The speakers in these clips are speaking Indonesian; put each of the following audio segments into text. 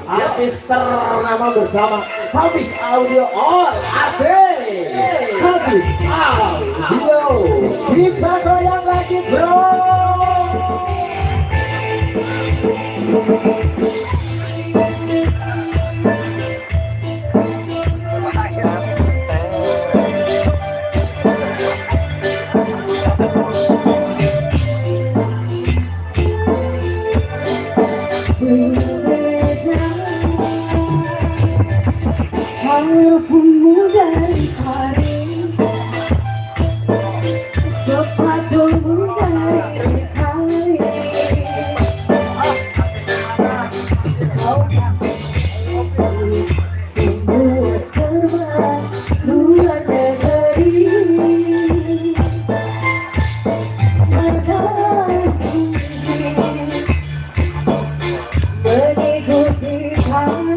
Artis ternama bersama Habis Audio All Artis Habis Audio. Kita goyang lagi bro. Walaupun dari Paris, sepatumu dari Italia, semua serba luar negeri. Mengikuti caramu.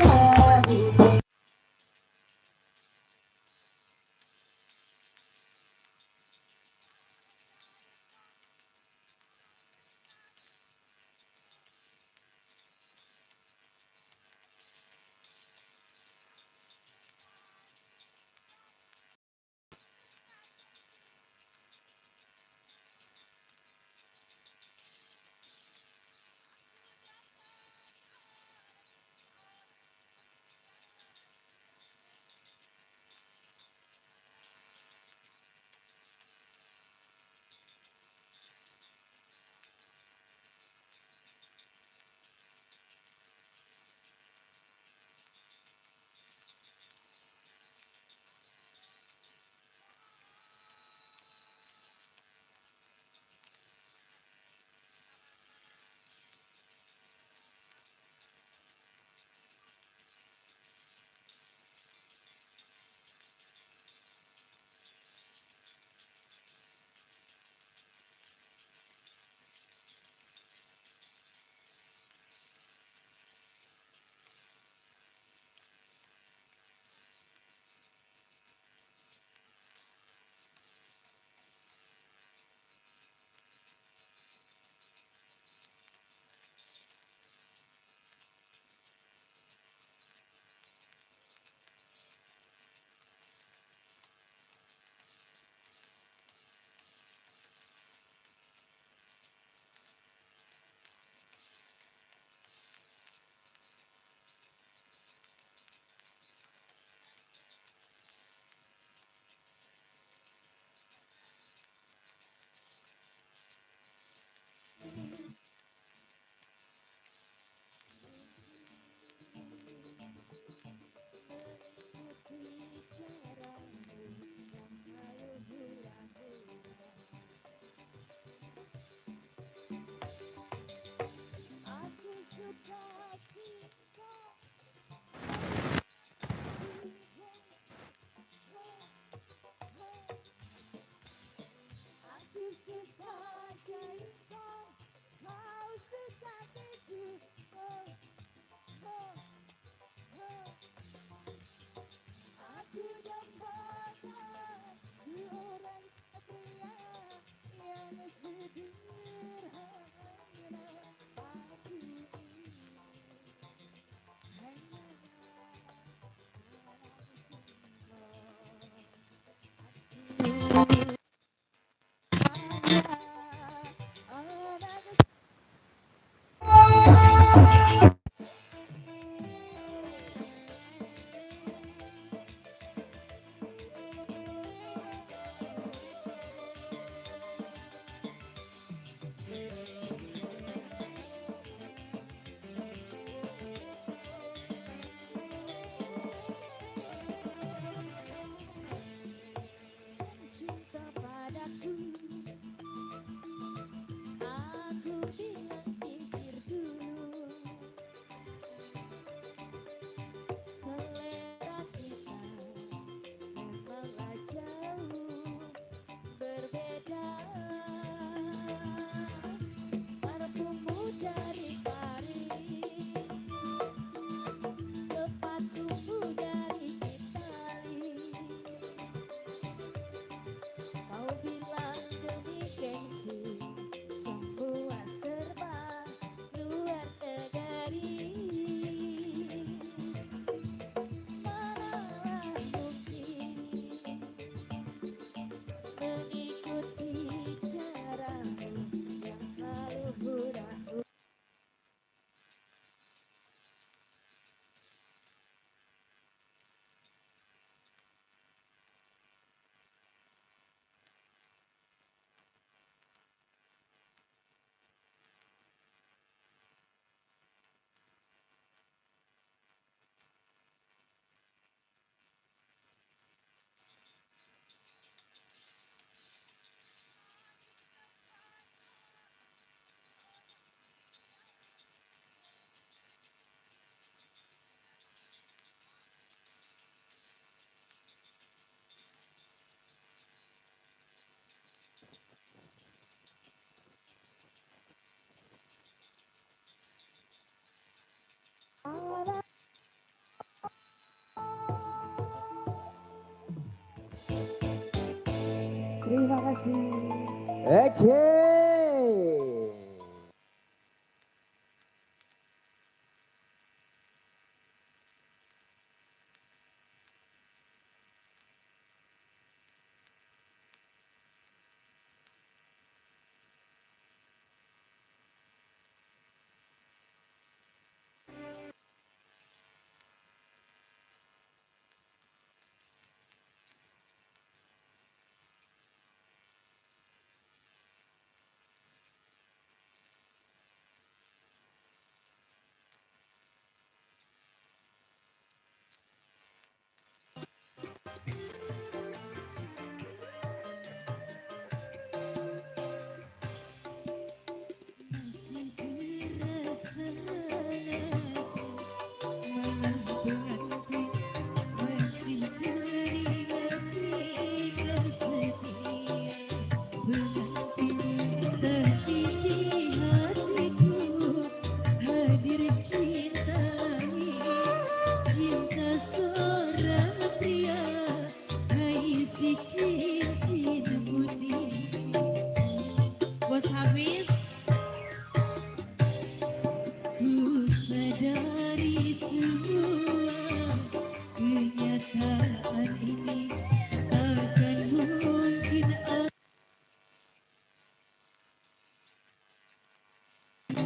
Terima kasih. Oke. Masih terasa malam berhenti, masih teringat kau setia berhenti tadi di hatiku hadir cinta ini, cinta seorang pria, hai si cincin putih. Bos habis. Ku sadari semua kenyataan ini takkan mungkin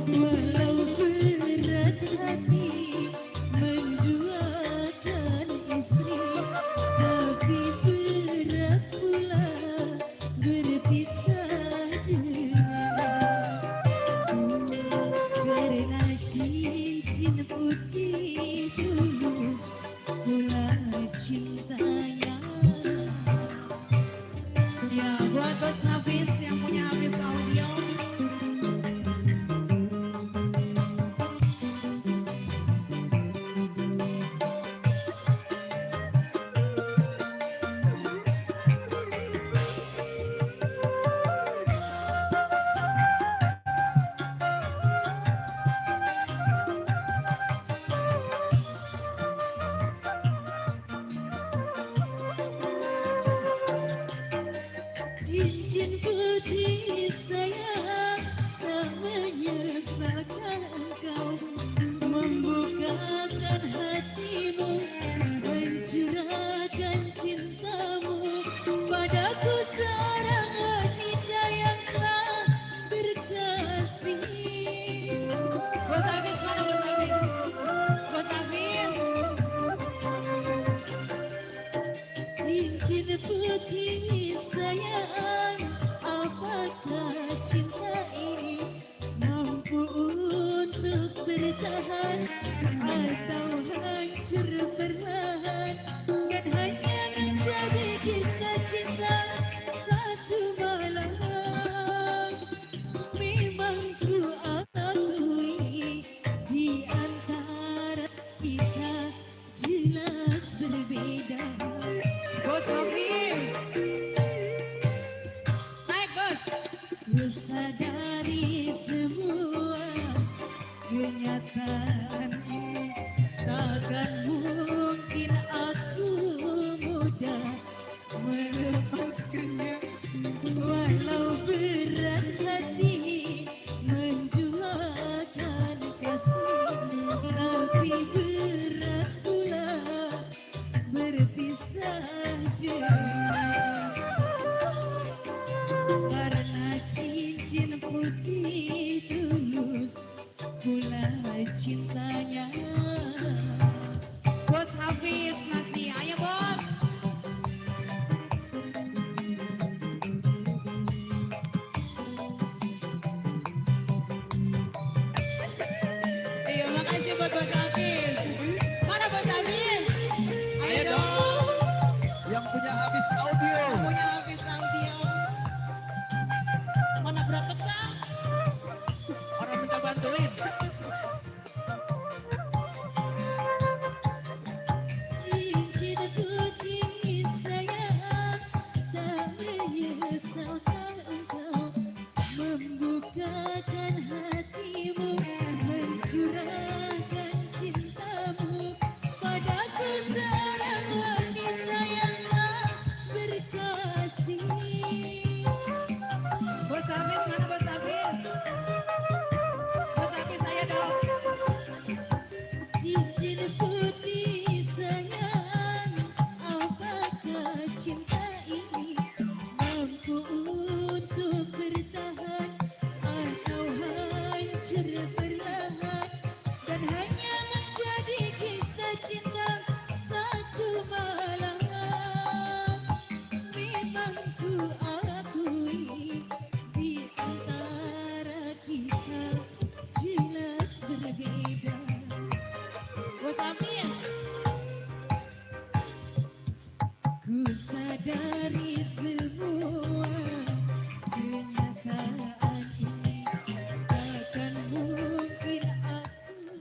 walau berat hati menduakan istri, tapi berat pula berpisah dengannya. Karena cincin putih tulus pula cintanya. Ya buat Bos Hafiz yang punya Hafiz Audio. Cincin putih sayang tak menyesalkan engkau, membukakan hatimu, mencurahkan cintamu padaku seorang wanita yang telah berkasih. Bos Hafiz mana Bos Hafiz? Bos Hafiz. Cincin putih sayang, apakah cinta ini mampu untuk bertahan atau hancur perlahan, dan hanya menjadi kisah cinta satu malam. Memang ku akui di antara kita jelas berbeda. Bos Hafiz, naik bos. Ku sadari semua kenyataan ini takkan mungkin aku mudah melepaskannya, walau berat hati menduakan kasih, tapi berat pula berpisah dengannya. Karena cincin putih tulus pula cintanya. Bos Hafiz masih, ayo bos. Bos Hafiz. Ku sadari semua kenyataan ini takkan mungkin aku.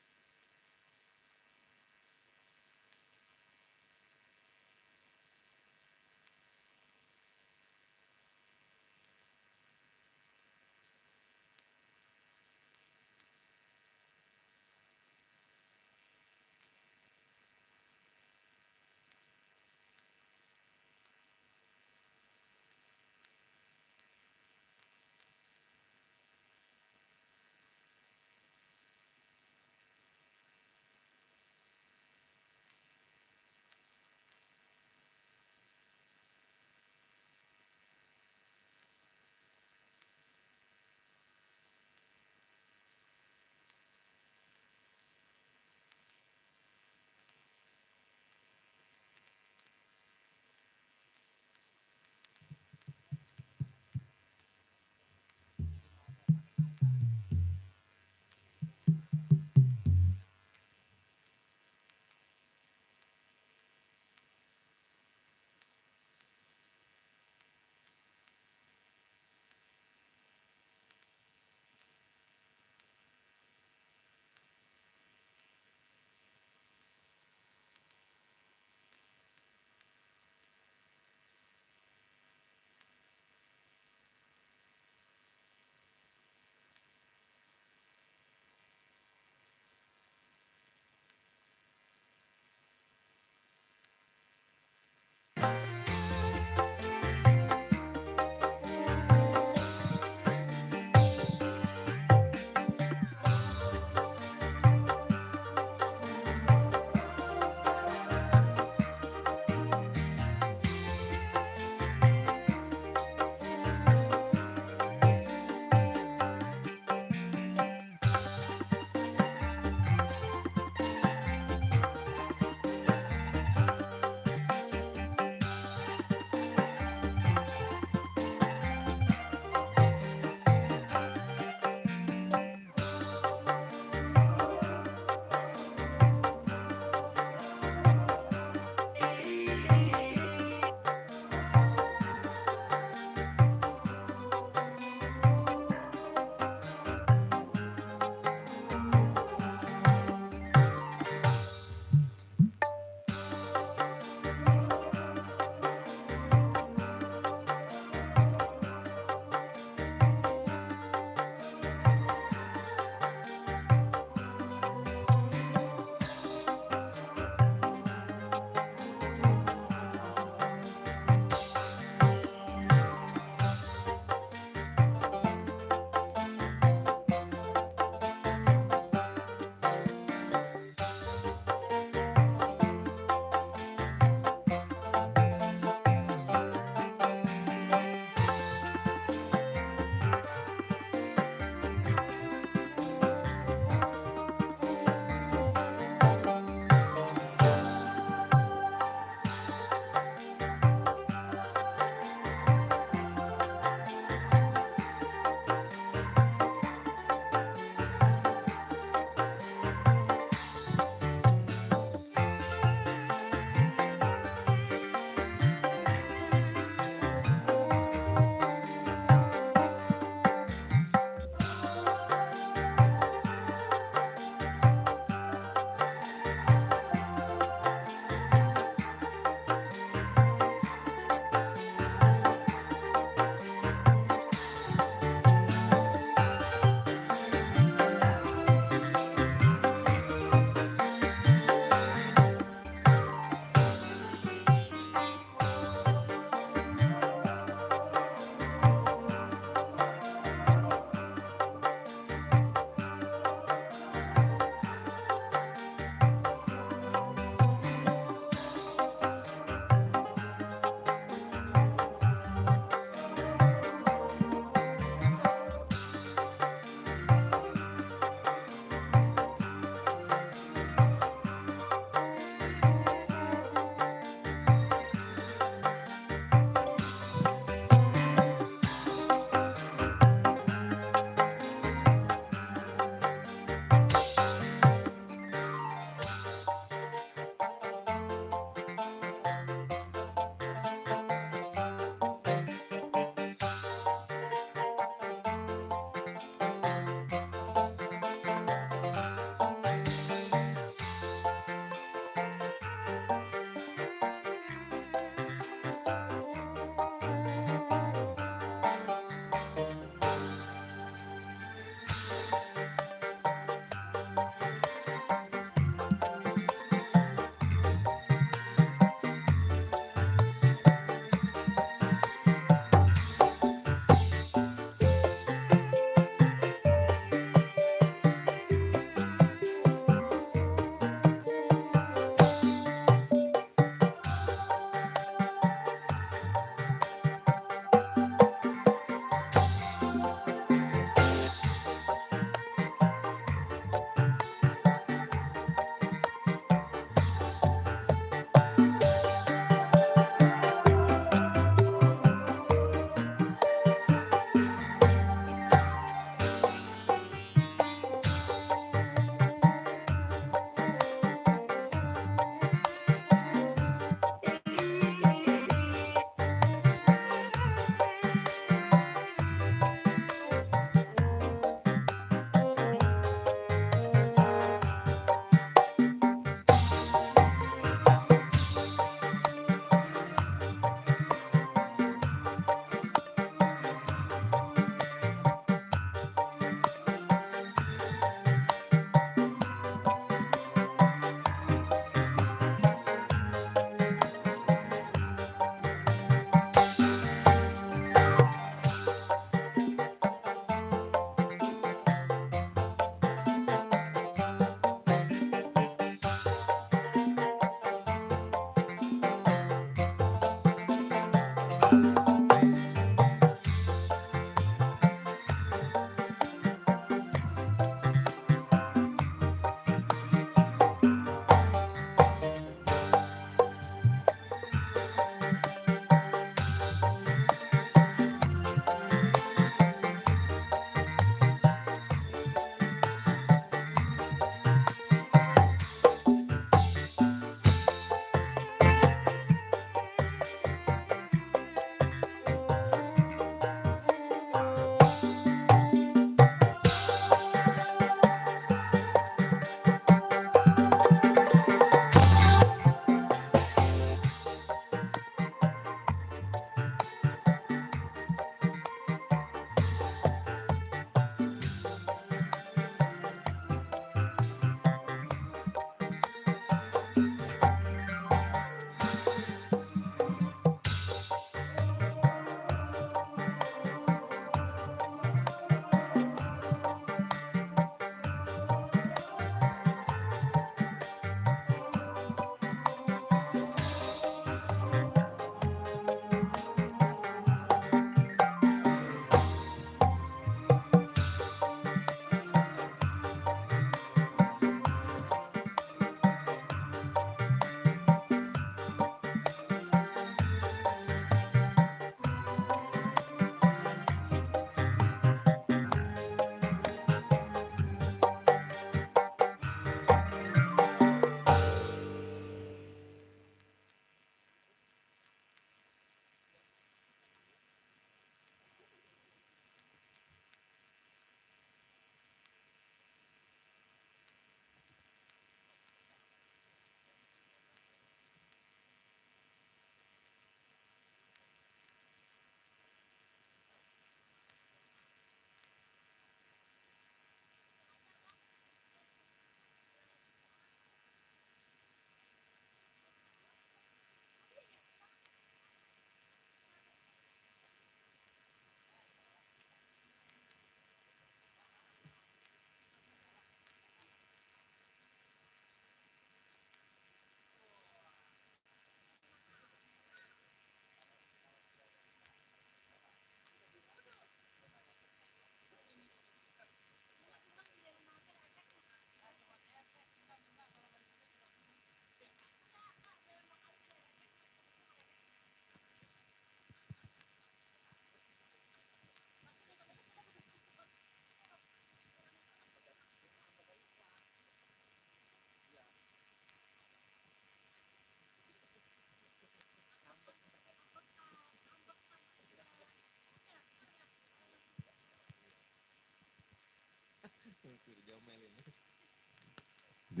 D,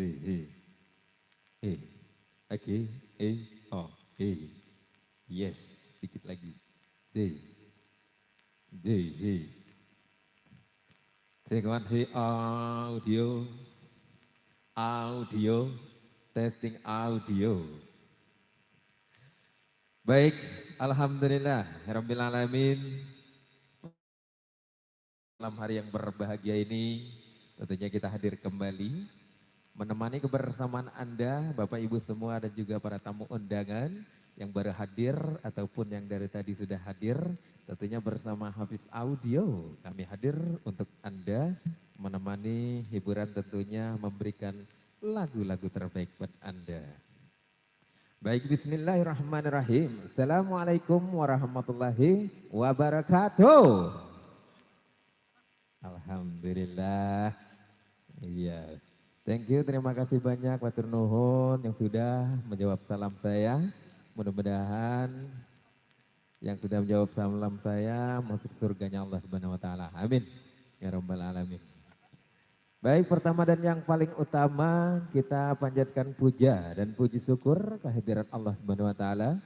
E, oke, E, O, E, yes, sedikit lagi, C, J, E, check one, he, audio, audio, testing audio. Baik, Alhamdulillah, Rabbil Alamin, malam hari yang berbahagia ini, tentunya kita hadir kembali, menemani kebersamaan Anda, Bapak Ibu semua dan juga para tamu undangan yang baru hadir ataupun yang dari tadi sudah hadir. Tentunya bersama Hafiz Audio kami hadir untuk Anda menemani hiburan tentunya memberikan lagu-lagu terbaik buat Anda. Baik, bismillahirrahmanirrahim. Assalamualaikum warahmatullahi wabarakatuh. Alhamdulillah. Iya. Thank you, terima kasih banyak Matur Nuhun yang sudah menjawab salam saya. Mudah-mudahan yang sudah menjawab salam saya masuk surganya Allah Subhanahu wa taala. Amin. Ya rabbal alamin. Baik, pertama dan yang paling utama kita panjatkan puja dan puji syukur kehadirat Allah Subhanahu wa taala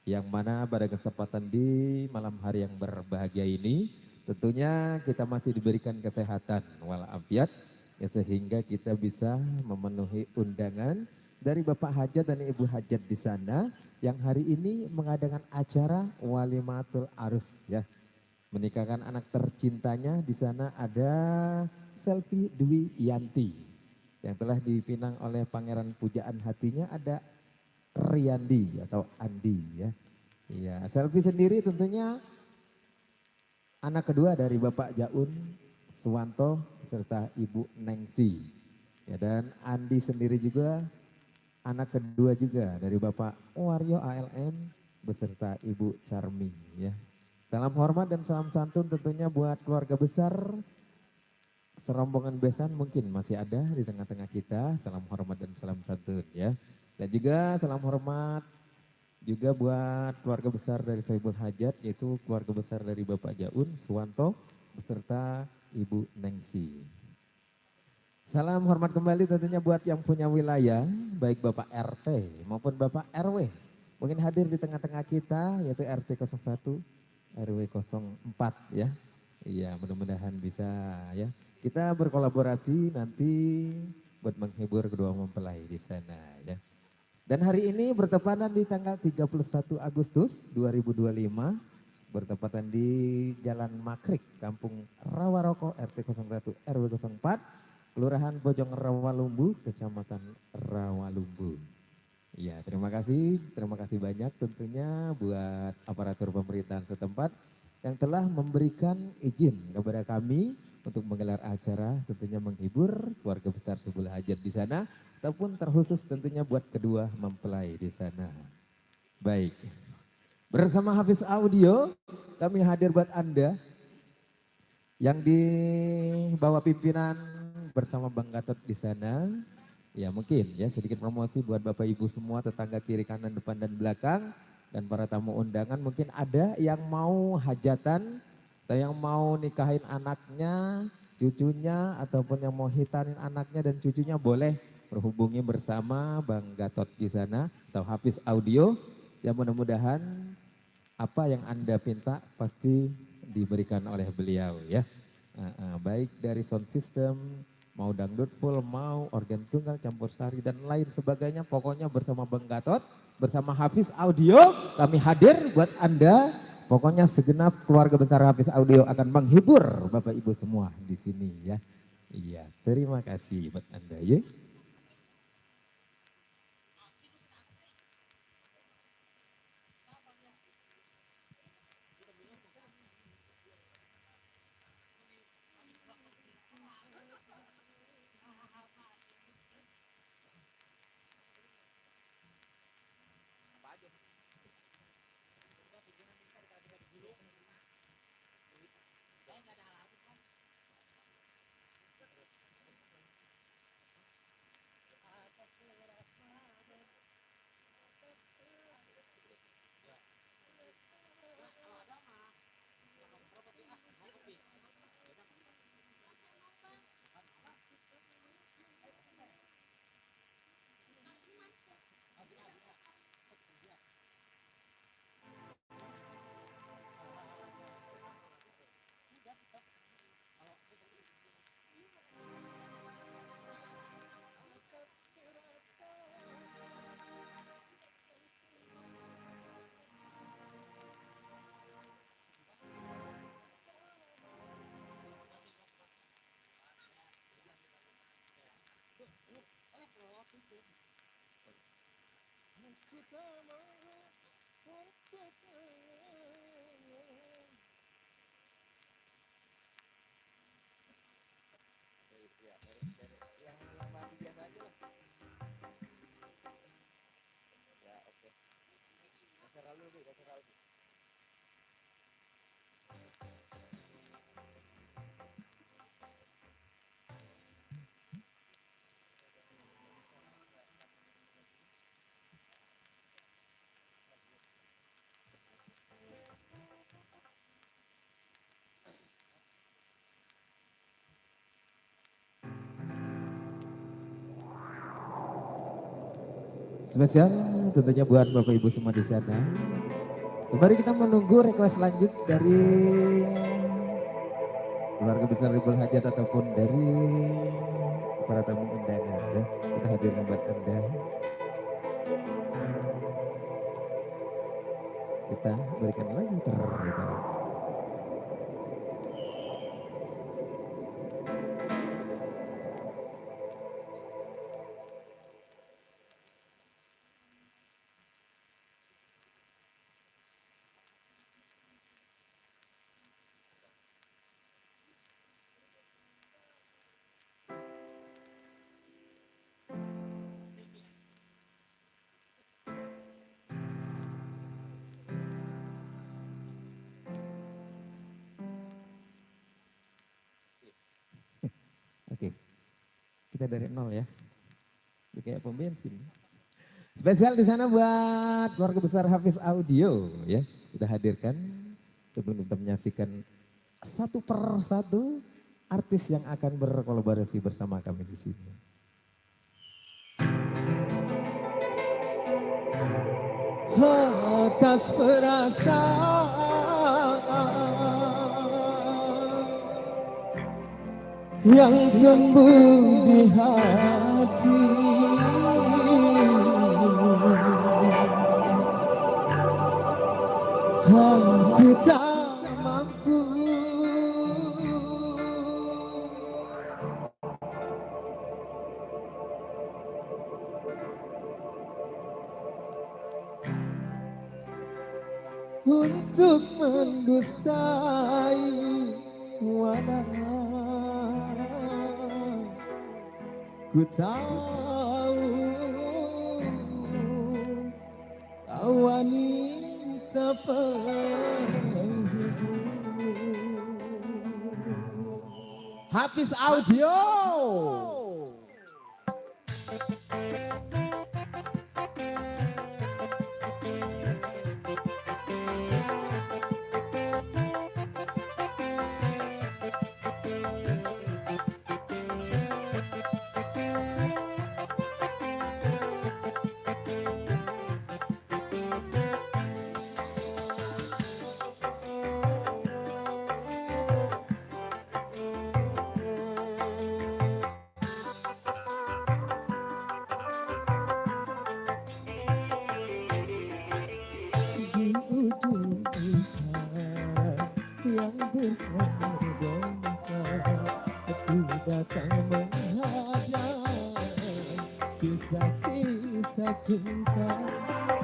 yang mana pada kesempatan di malam hari yang berbahagia ini tentunya kita masih diberikan kesehatan walafiat ya sehingga kita bisa memenuhi undangan dari Bapak Hajat dan Ibu Hajat di sana yang hari ini mengadakan acara Walimatul Arus ya. Menikahkan anak tercintanya di sana ada Selvi Dwi Yanti yang telah dipinang oleh Pangeran Pujaan Hatinya ada Riyandi atau Andi ya. Iya, Selvi sendiri tentunya anak kedua dari Bapak Jaun Suwanto serta Ibu Nengsi. Ya, dan Andi sendiri juga anak kedua juga dari Bapak Waryo ALM beserta Ibu Charmi ya. Salam hormat dan salam santun tentunya buat keluarga besar serombongan besan mungkin masih ada di tengah-tengah kita. Salam hormat dan salam santun ya. Dan juga salam hormat juga buat keluarga besar dari Sohibul Hajat yaitu keluarga besar dari Bapak Jaun Suwanto beserta Ibu Nengsi. Salam hormat kembali tentunya buat yang punya wilayah baik Bapak RT maupun Bapak RW. Mungkin hadir di tengah-tengah kita yaitu RT 01, RW 04 ya. Iya, mudah-mudahan bisa ya. Kita berkolaborasi nanti buat menghibur kedua mempelai di sana ya. Dan hari ini bertepatan di tanggal 31 Agustus 2025 bertepatan di Jalan Makrik, Kampung Rawaroko RT 01 RW 04, Kelurahan Bojong Rawalumbu, Kecamatan Rawalumbu. Ya, terima kasih banyak tentunya buat aparatur pemerintahan setempat yang telah memberikan izin kepada kami untuk menggelar acara tentunya menghibur keluarga besar Sohibul Hajat di sana ataupun terkhusus tentunya buat kedua mempelai di sana. Baik, bersama Hafiz Audio kami hadir buat Anda yang di bawah pimpinan bersama Bang Gatot di sana. Ya mungkin ya sedikit promosi buat Bapak Ibu semua tetangga kiri kanan depan dan belakang dan para tamu undangan mungkin ada yang mau hajatan atau yang mau nikahin anaknya, cucunya ataupun yang mau hitanin anaknya dan cucunya boleh berhubungi bersama Bang Gatot di sana atau Hafiz Audio yang mudah-mudahan apa yang Anda pinta pasti diberikan oleh beliau ya. Baik dari sound system, mau dangdut full, mau organ tunggal, campur sari dan lain sebagainya. Pokoknya bersama Bang Gatot, bersama Hafiz Audio kami hadir buat Anda. Pokoknya segenap keluarga besar Hafiz Audio akan menghibur Bapak Ibu semua di sini ya. Iya, terima kasih buat Anda ya. Spesial tentunya buat Bapak Ibu semua di sana. Sembari kita menunggu request lanjut dari keluarga besar Ribul Hajat ataupun dari para tamu undangan ya. Kita hadirkan buat Anda. Kita berikan lagu terbaik. Oke, kita dari nol ya. Ini kayak pom bensin. Spesial di sana buat keluarga besar Hafiz Audio ya. Kita hadirkan sebelum kita menyaksikan satu per satu artis yang akan berkolaborasi bersama kami di sini. Atas perasaan yang tumbuh di hati, aku tak mampu untuk mendustai wadah. Ku tahu kau wanita penghibur. Hafiz Audio. Yang berdosa, aku datang menghadap sisa-sisa cinta.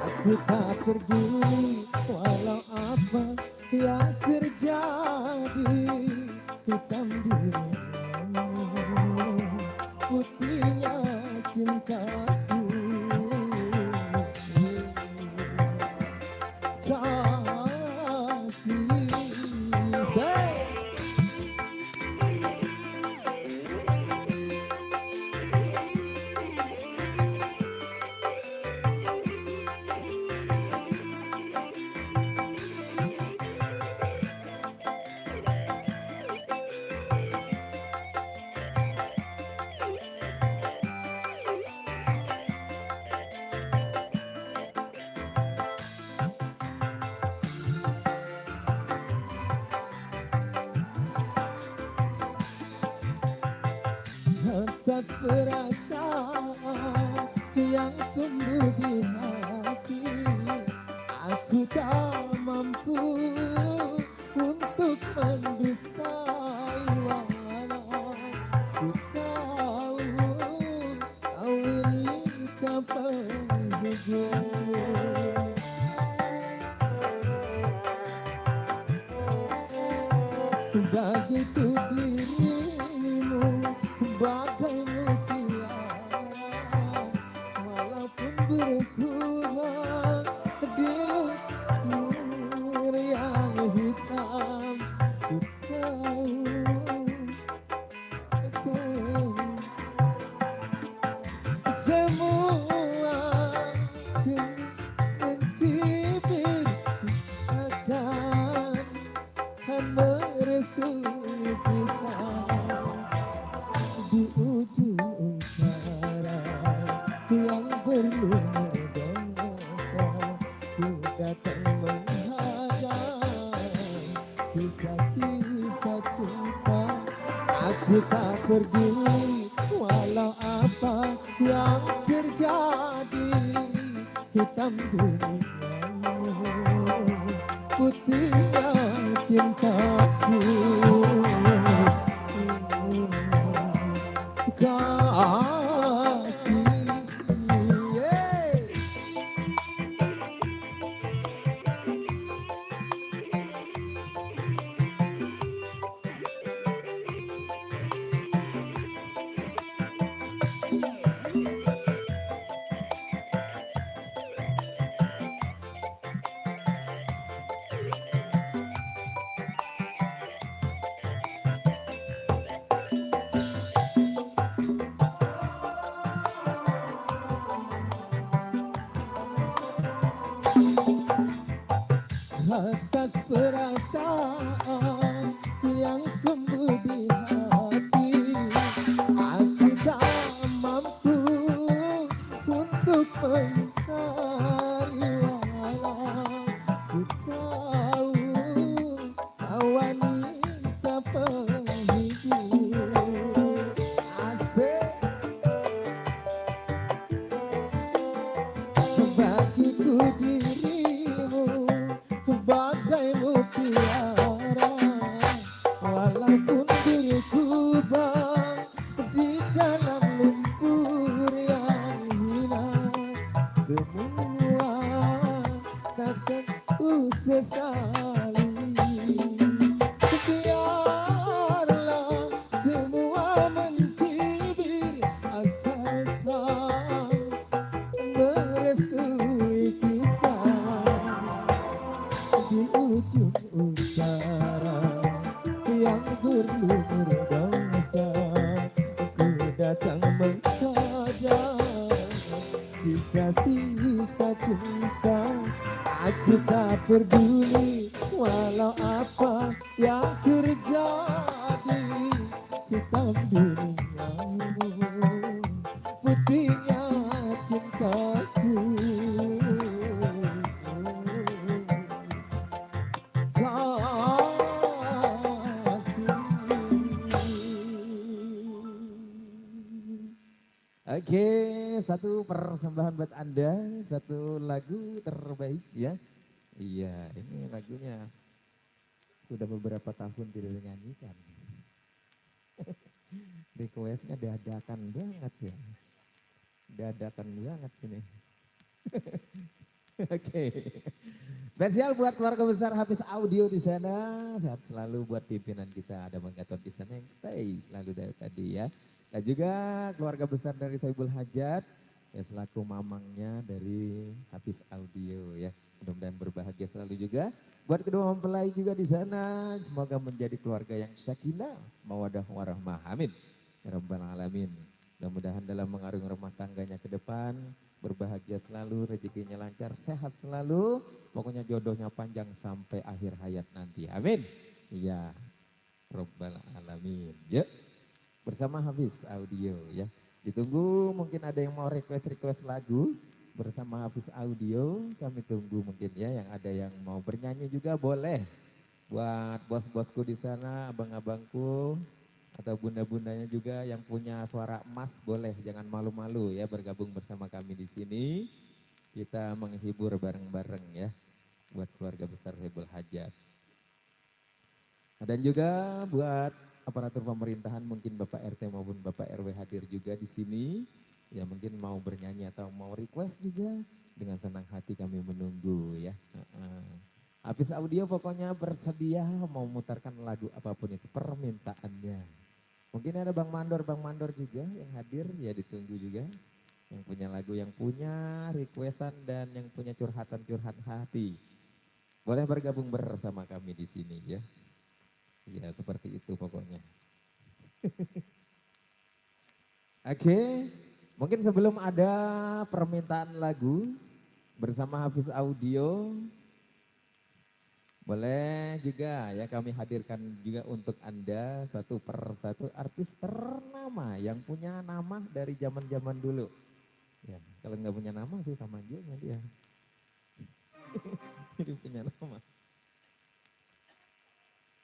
Aku tak peduli walau apa yang terjadi. Hitam dirimu, putihnya cintaku. Atas perasaan yang tumbuh di hati, aku tak mampu untuk mendustai walau ku tahu kau ini tak penghibur. Begitu dirimu bagai mutiara, walaupun berkurang di lumpur yang hitam. Ku tahu semua mencibir akan merestui kita di ujung utara yang belum berdosa. Ku datang menghadap sisa-sisa cinta. Aku tak peduli walau apa yang terjadi. Hitam duniamu, putihnya cintaku. Kasih, yeah. Atas perasaan yang tumbuh di hati, aku tak mampu untuk mengingkari walau ku tahu kau wanita penghibur. Asik. Bagiku dirimu bagai mutiara, walaupun berkubang di dalam lumpur yang hina. Semua takkan ku sesali. Biarlah semua mencibir asalkan merestui kita di ujung utara yang berlumur dosa. Ku datang menghadap sisa-sisa cinta. Aku tak peduli walau apa yang terjadi. Hitam duniamu, putihnya cintaku. Oke, satu persembahan buat Anda, satu lagu terbaik ya. Iya, ini lagunya sudah beberapa tahun tidak dinyanyikan. Requestnya dadakan banget ya. Dadakan banget ini. Oke. Spesial buat keluarga besar Hafiz Audio di sana. Sehat selalu buat pimpinan kita. Ada Bang Gatot di sana yang stay selalu dari tadi ya. Dan juga keluarga besar dari Sohibul Hajat. Ya selaku mamangnya dari Hafiz Audio ya. Mudah-mudahan berbahagia selalu juga. Buat kedua mempelai juga di sana. Semoga menjadi keluarga yang sakinah, mawadah warahmah. Amin. Ya Rabbal Alamin. Mudah-mudahan dalam mengarungi rumah tangganya ke depan. Berbahagia selalu, rezekinya lancar, sehat selalu. Pokoknya jodohnya panjang sampai akhir hayat nanti. Amin. Ya Rabbal Alamin. Yuk. Bersama Hafiz Audio ya. Ditunggu mungkin ada yang mau request lagu bersama Hafiz Audio. Kami tunggu mungkin ya, yang ada yang mau bernyanyi juga boleh. Buat bos-bosku di sana, abang-abangku atau bunda-bundanya juga yang punya suara emas boleh, jangan malu-malu ya bergabung bersama kami di sini. Kita menghibur bareng-bareng ya buat keluarga besar Sohibul Hajat. Dan juga buat aparatur pemerintahan, mungkin Bapak RT maupun Bapak RW hadir juga di sini. Ya mungkin mau bernyanyi atau mau request juga, dengan senang hati kami menunggu ya. Hafiz Audio pokoknya bersedia mau mutarkan lagu apapun itu permintaannya. Mungkin ada Bang Mandor juga yang hadir, ya ditunggu juga. Yang punya lagu, yang punya requestan dan yang punya curhat hati. Boleh bergabung bersama kami di sini ya. Ya seperti itu pokoknya. Oke, mungkin sebelum ada permintaan lagu bersama Hafiz Audio, boleh juga ya kami hadirkan juga untuk Anda satu persatu artis ternama yang punya nama dari zaman-zaman dulu. Ya, kalau nggak punya nama sih sama aja sama dia. Jadi punya nama.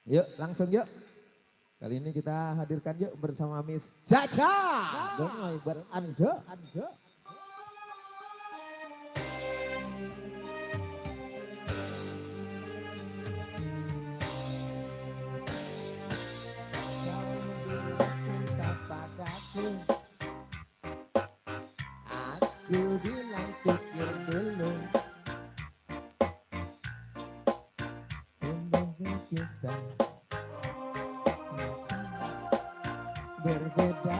Yuk langsung yuk. Kali ini kita hadirkan yuk bersama Miss Caca. Dengan Anda. Aku bilang pikir dulu. Semoga kita berbeda.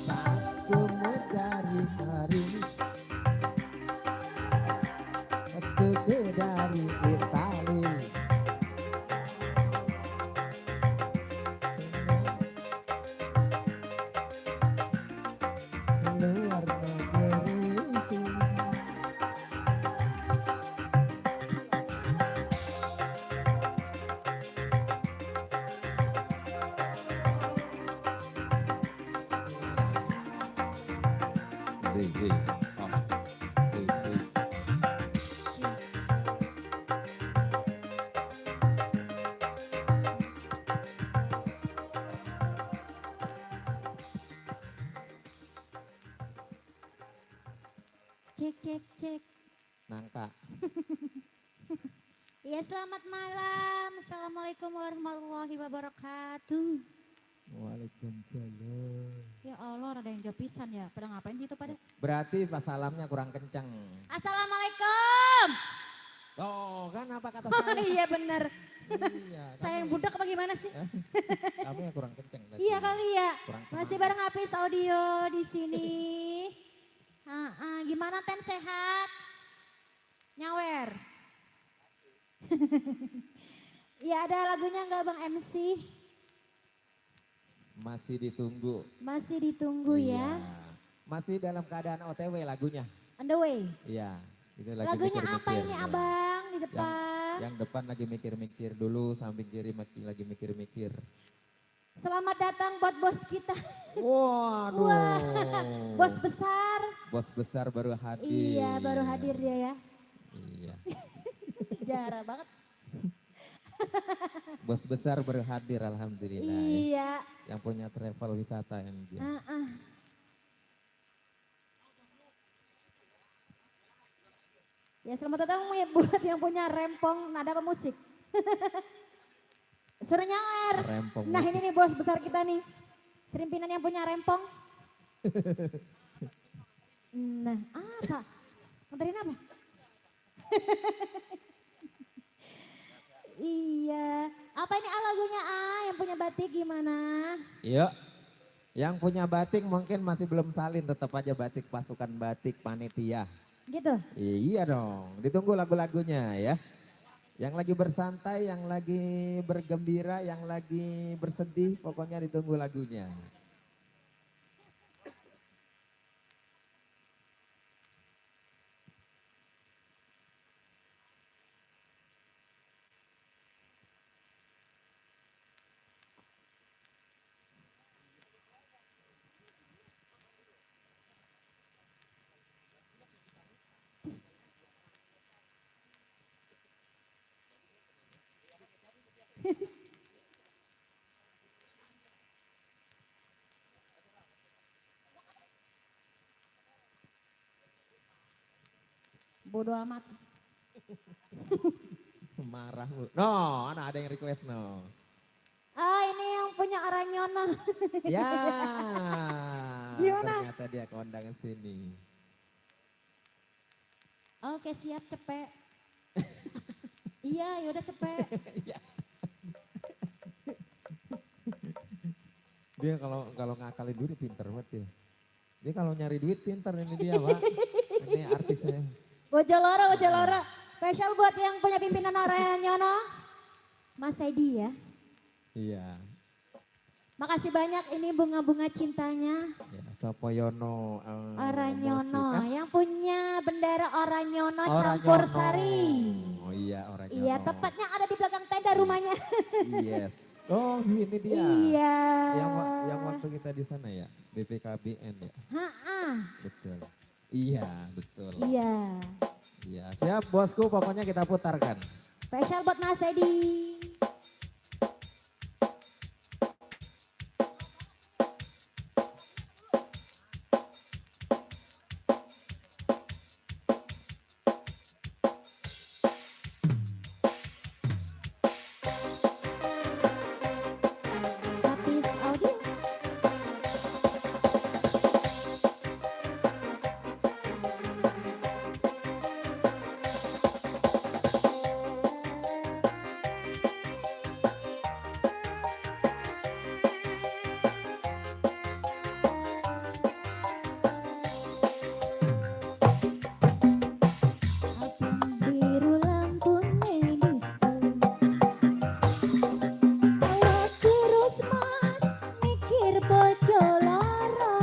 Satumu dari Paris, satuku dari Itali. Luar negeri. Hey, hey, hey, hey. Cek, cek, cek. Nangka. Ya, selamat malam. Assalamualaikum warahmatullahi wabarakatuh. Waalaikumsalam. Ya Allah, ada yang jawab pisan ya. Pada ngapain gitu pada? Berarti pas salamnya kurang kencang. Assalamualaikum. Oh kan apa kata Oh saya? iya benar. Iya, Saya yang budak apa gimana sih? kamu yang kurang kencang. tadi. Iya kali ya. Kurang Masih semangat. bareng Hafiz Audio di sini. Gimana Ten, sehat? Nyawer. Iya, ada lagunya nggak Bang MC? Masih ditunggu. Masih ditunggu Iya. ya. Masih dalam keadaan OTW lagunya. On the way. Iya. Itu lagi Lagunya apa mikir-mikir, ini ya. Abang di depan? Yang depan lagi mikir-mikir dulu, samping kiri lagi mikir-mikir. Selamat datang buat bos kita. Waduh. Wah, bos besar. Bos besar baru hadir. Iya, baru hadir dia ya. Iya. Jarang banget. Bos besar baru hadir alhamdulillah. Ya. Iya. Yang punya travel wisata yang dia. Ya, selamat datang ya buat yang punya rempong nada pemusik. Suruh nyawer. Rempong Nah, musik. ini nih bos besar kita nih. Serimpinan yang punya rempong. Nah, apa? Nganterin apa? Iya. Apa ini lagunya yang punya batik gimana? Yuk. Yang punya batik mungkin masih belum salin, tetap aja batik pasukan batik panitia. Gitu. Iya dong, ditunggu lagu-lagunya ya. Yang lagi bersantai, yang lagi bergembira, yang lagi bersedih, pokoknya ditunggu lagunya. Bodoh amat. Marah lu. No, ada yang request no. Ini yang punya Aranyono. Ya. Gimana? Ternyata dia kondangan sini. Oke siap cepet. Iya yaudah cepet. Dia kalau ngakalin duit pinter banget ya. Dia kalau nyari duit pinter ini dia, Pak. Ini artisnya. Bojoloro. Spesial buat yang punya pimpinan Aranyono. Mas Edi ya. Iya. Makasih banyak ini bunga-bunga cintanya. Ya, Sopoyono. Aranyono. musik. Yang punya bendera Aranyono Oranyono. campur sari. Oh iya, Oranyono. Iya tepatnya ada di belakang tenda rumahnya. Yes. Oh sini dia. Iya. Yang waktu kita di sana ya, BPKBN ya. Ha-ah. Betul. Iya, betul. Iya. Iya, siap bosku, pokoknya kita putarkan. Spesial buat Mas Edi. Hafiz Audio. Abang biru lampu medis. Awak terus mas mikir bojo lara.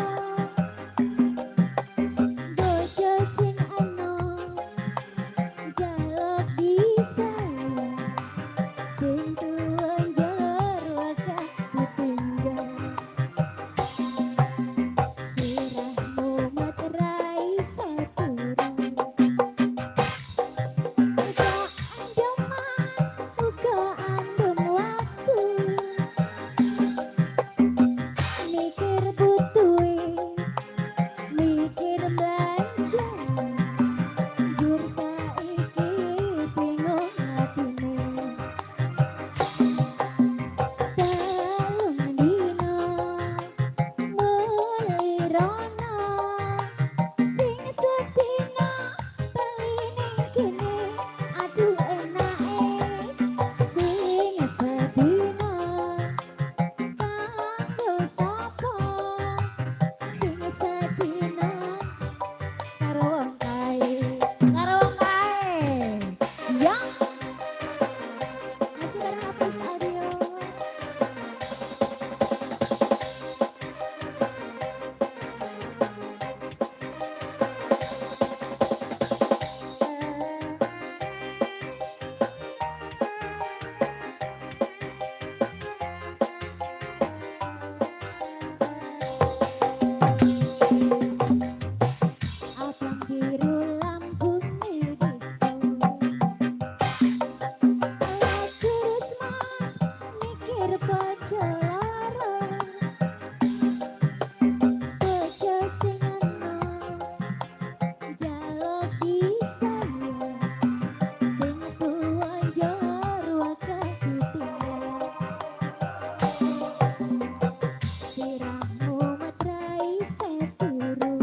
Bojo sing enom jaluk bisa. Sing tuwa njalur wakah ditinggal. Sirahmu materai saturu. Uga andum waktu mikir butuhe mikir belanja jur saiki bingung atine dalem dina mulai rono sing sedina bali ning kene aduh enake sing sedina kanggo sapa sing sedina karo wong kae ya masih bareng Hafiz Audio. Abang biru lampu medis. Awak terus mas mikir bojo lara. Bojo sing enom jaluk bisa. Sing tuwa njalur wakah ditinggal. Sirahmu materai seturu.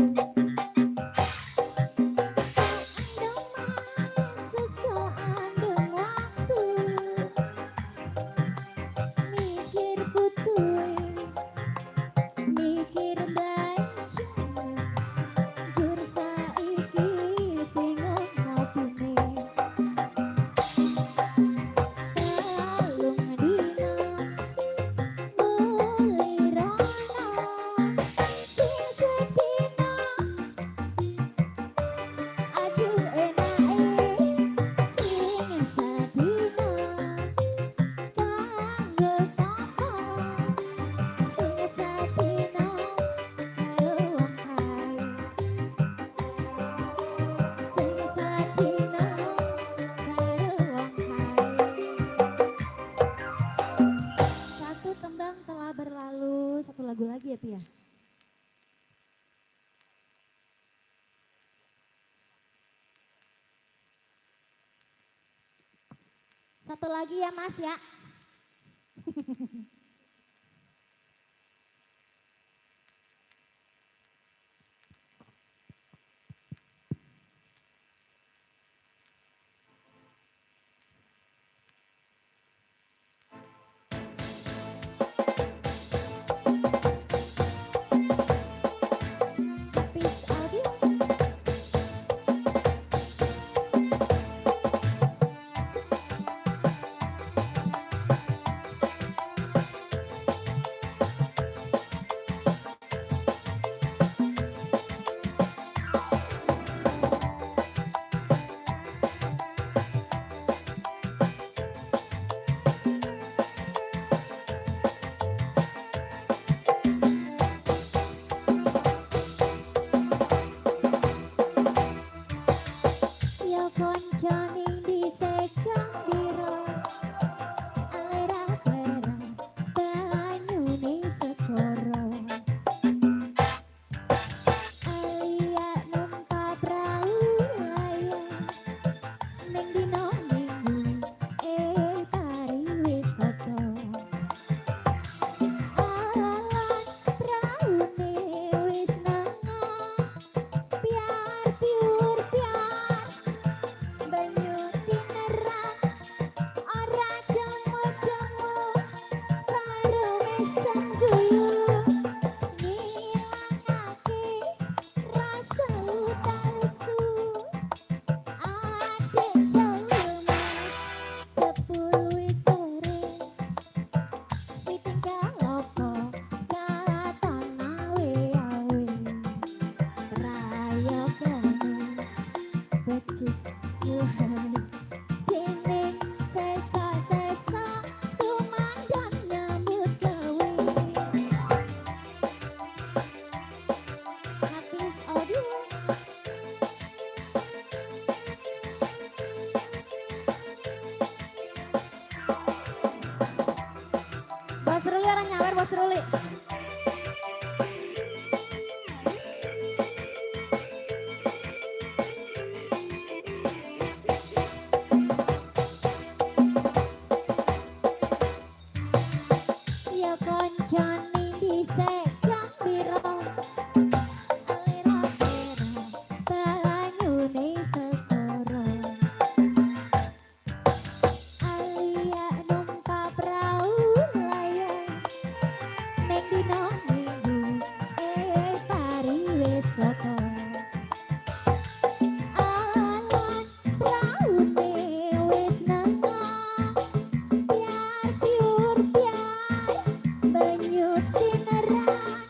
Suka andung waktu mikir butuhe mikir belanja jur saiki bingung atine kalung dina mulai rono sing sedina aduh enake sing sedina kanggo sapa sing sedina karo wong kae sing sedina karo wong kae. Satu tembang telah berlalu, satu lagu lagi ya Pia. Satu lagi ya Mas ya. Mas Ruli. Ya koncone dhisik jam piro alira pera banyune segara alia numpak prau layang ning dina minggu pari wis saka alon praune wis nengah biar tiur biar benyutin nerang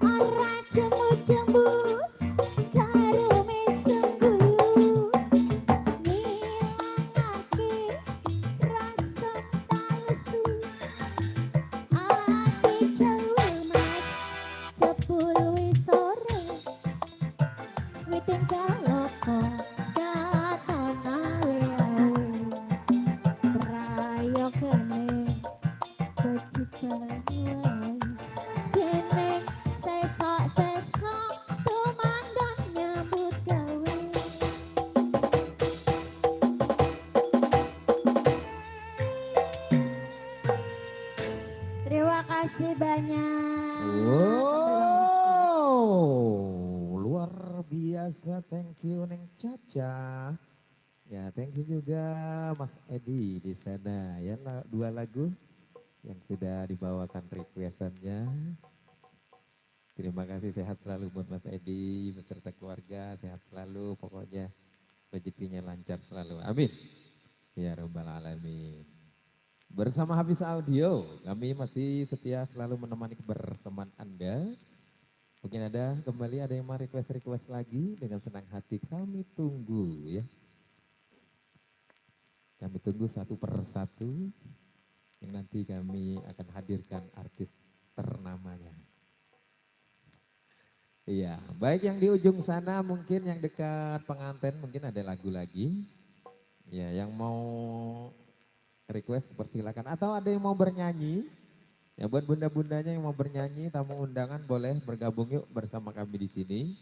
ora jemu-jemu karo mesunggu ngilangake rasa palsu ati cemas cepul wis sore witing kaloko katon awe-awe prayogane kejiban wae dening sesok-sesok tumandang nyambut gawe terima kasih banyak Wow, luar biasa. Thank you Neng Caca. Ya, thank you juga Mas Edi di sana. Ya, dua lagu yang sudah dibawakan requestannya. Terima kasih, sehat selalu buat Mas Edi beserta keluarga, sehat selalu pokoknya rezekinya lancar selalu. Amin. Ya Rabbal Alamin. Bersama Hafiz Audio, kami masih setia selalu menemani kebersamaan Anda. Mungkin ada kembali ada yang mau request lagi, dengan senang hati kami tunggu ya. Kami tunggu satu per satu yang nanti kami akan hadirkan artis ternamanya. Iya, baik yang di ujung sana mungkin yang dekat pengantin mungkin ada lagu lagi. Ya, yang mau request persilakan atau ada yang mau bernyanyi. Ya buat bunda-bundanya yang mau bernyanyi, tamu undangan boleh bergabung yuk bersama kami di sini.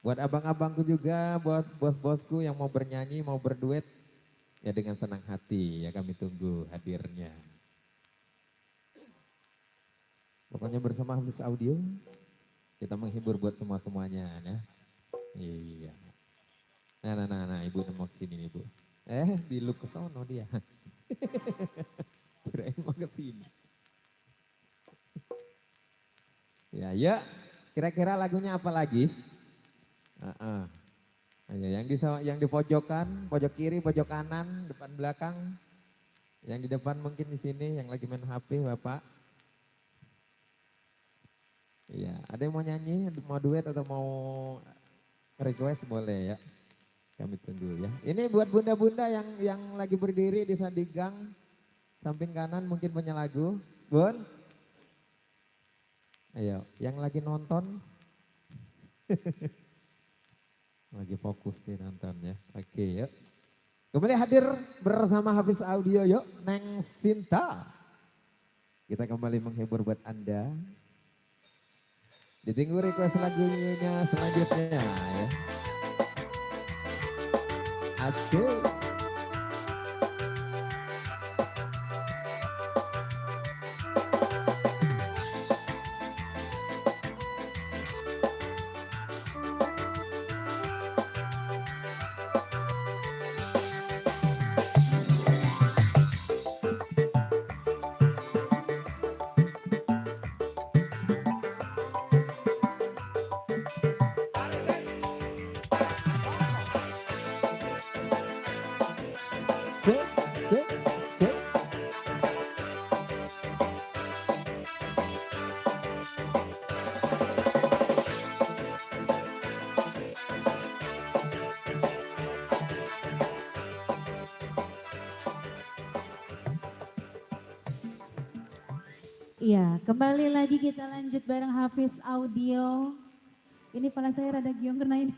Buat abang-abangku juga, buat bos-bosku yang mau bernyanyi, mau berduet, ya dengan senang hati ya kami tunggu hadirnya. Pokoknya bersama Hafiz Audio, kita menghibur buat semua-semuanya ya. Iya. Nah, ibu mau kesini nih ibu. Di look ke sono dia. Kirain mau kesini. Ya, kira-kira lagunya apa lagi? Ayo, yang di pojokan, pojok kiri, pojok kanan, depan belakang. Yang di depan mungkin di sini, yang lagi main HP, Bapak. Iya, ada yang mau nyanyi, mau duet atau mau request boleh ya. Kami tunggu ya. Ini buat bunda-bunda yang lagi berdiri di gang, samping kanan mungkin punya lagu. Bun? Ayo, yang lagi nonton. Lagi fokus nih nonton ya. Oke yuk. Kembali hadir bersama Hafiz Audio yuk. Neng Sinta. Kita kembali menghibur buat Anda. Ditunggu request lagunya selanjutnya ya. Asik. Sip, sip, sip. Iya, kembali lagi kita lanjut bareng Hafiz Audio. Ini pala saya rada giong karena ini